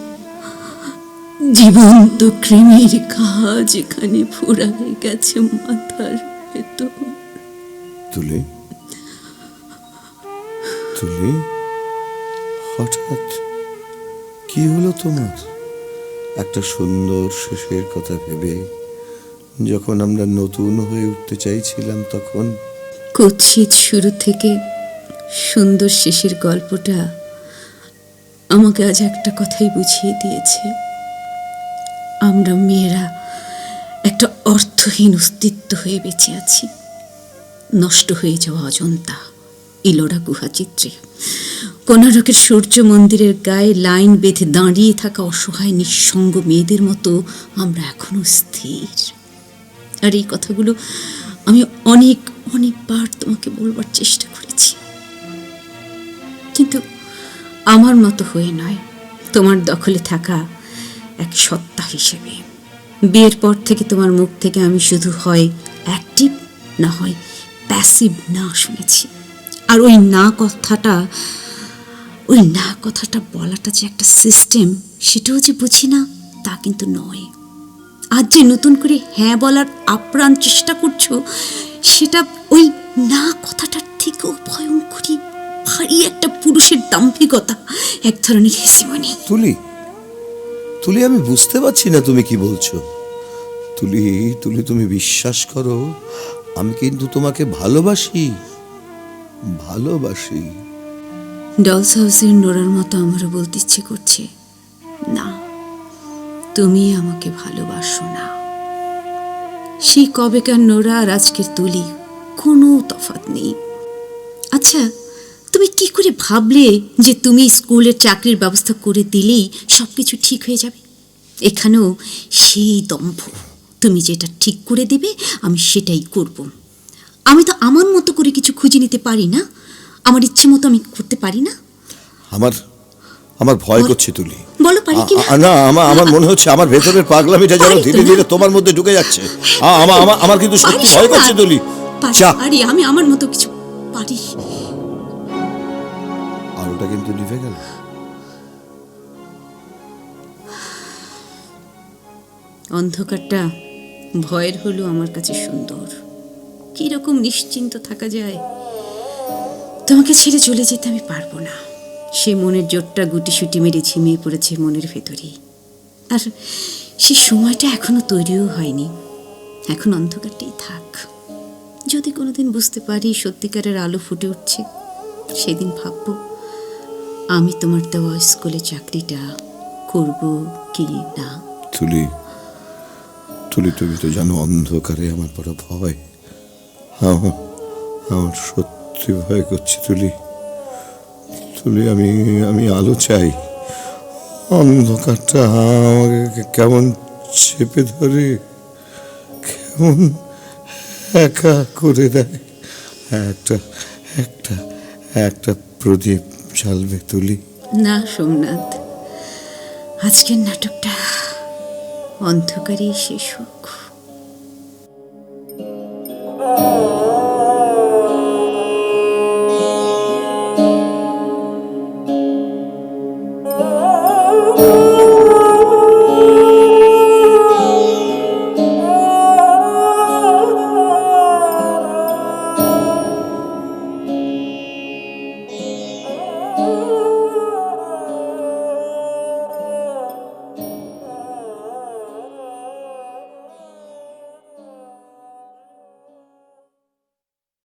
জীবন্ত কৃমির কাজ এখানে ফুরায় গেছে মাথার ভেতর। তুলি, তুলি, হঠাৎ কি হলো তোমার? একটা সুন্দর শেষের কথা ভেবে যখন আমরা নতুন হয়ে উঠতে চাইছিলাম তখন কুৎসিত শুরু থেকে সুন্দর শেষের গল্পটা আমাকে আজ একটা কথাই বুঝিয়ে দিয়েছে। আমরা মেয়েরা একটা অর্থহীন অস্তিত্ব হয়ে বেঁচে আছি। নষ্ট হয়ে যাওয়া অজন্তা, ইলোরা গুহা চিত্রে, কোণারকের সূর্য মন্দিরের গায়ে লাইন বেঁধে দাঁড়িয়ে থাকা অসহায় নিঃসঙ্গ মেয়েদের মতো আমরা এখনো স্থির। আর এই কথাগুলো আমি অনেকবার তোমাকে বলবার চেষ্টা করেছি, কিন্তু আমার মতো হয়ে নয়, তোমার দখলে থাকা এক সত্তা হিসেবে। বিয়ের পর থেকে তোমার মুখ থেকে আমি শুধু হয় অ্যাক্টিভ না হয় প্যাসিভ না শুনেছি। আর ওই না কথাটা বলাটা যে একটা সিস্টেম, সেটাও যে বুঝি না তা কিন্তু নয়। আজ যে নতুন করে হ্যাঁ বলার আপ্রাণ চেষ্টা করছো, সেটা ওই না কথাটার থেকেও ভয়ঙ্করী, ভারী একটা পুরুষের দাম্ভিকতা, এক ধরনের হেসিমনি। তুলি, তুলি, আমি বুঝতে পারছি না তুমি কি বলছো। তুলি, তুলি, তুমি বিশ্বাস করো, আমি কিন্তু তোমাকে ভালোবাসি, ভালোবাসি। ডলস হাউসের নোরার মতো আমারও বলতে ইচ্ছে করছে, না, তুমি আমাকে ভালোবাসো না। সেই কবেকার নোরা আর আজকের তুলি কোনো তফাৎ নেই। আচ্ছা, তুমি কি করে ভাবলে যে তুমি স্কুলের চাকরির ব্যবস্থা করে দিলেই সব কিছু ঠিক হয়ে যাবে? এখানেও সেই দম্ভ, তুমি যেটা ঠিক করে দেবে আমি সেটাই করব। আমি তো আমার মতো করে কিছু খুঁজে নিতে পারি না, আমার ইচ্ছে মতো আমি করতে পারি না। আমার ভয় করছে তুলি। বলো, পারি কি না? আমার মনে হচ্ছে আমার ভেতরের পাগলামিটা যেন ধীরে ধীরে তোমার মধ্যে ঢুকে যাচ্ছে। আমার কিন্তু সত্যি ভয় করছে তুলি। চা। পারি, আমি আমার মতো কিছু পারি। আলোটা কিন্তু নিভে গেল। অন্ধকারটা ভয়ের হলেও আমার কাছে সুন্দর। কিরকম নিশ্চিন্ত থাকা যায়। তোমাকে ছেড়ে চলে যেতে আমি পারবো না। সে মনের জোরটা গুটিসুটি মেরে ঝিমিয়ে পড়েছে মনের ভেতরেই। আর সে সময়টা এখনো তৈরিও হয়নি। এখন অন্ধকারটাই থাক। যদি কোনোদিন বুঝতে পারি সত্যিকারের আলো ফুটে উঠছে, সেদিন ভাববো আমি তোমার দেওয়া স্কুলে চাকরিটা করব কি না। তুলি, তুলি, তুমি তো জানো অন্ধকারে আমার বড় ভয়। আমার সত্যি ভয় করছে তুলি। তুলি, আমি আলো চাই। অন্ধকারটা আমাকে কেমন চেপে ধরে, কেমন একা করে দেয়। একটা একটা একটা প্রদীপ জ্বালবে তুলি। না সোমনাথ, আজকের নাটকটা অন্ধকারেই শেষ হোক।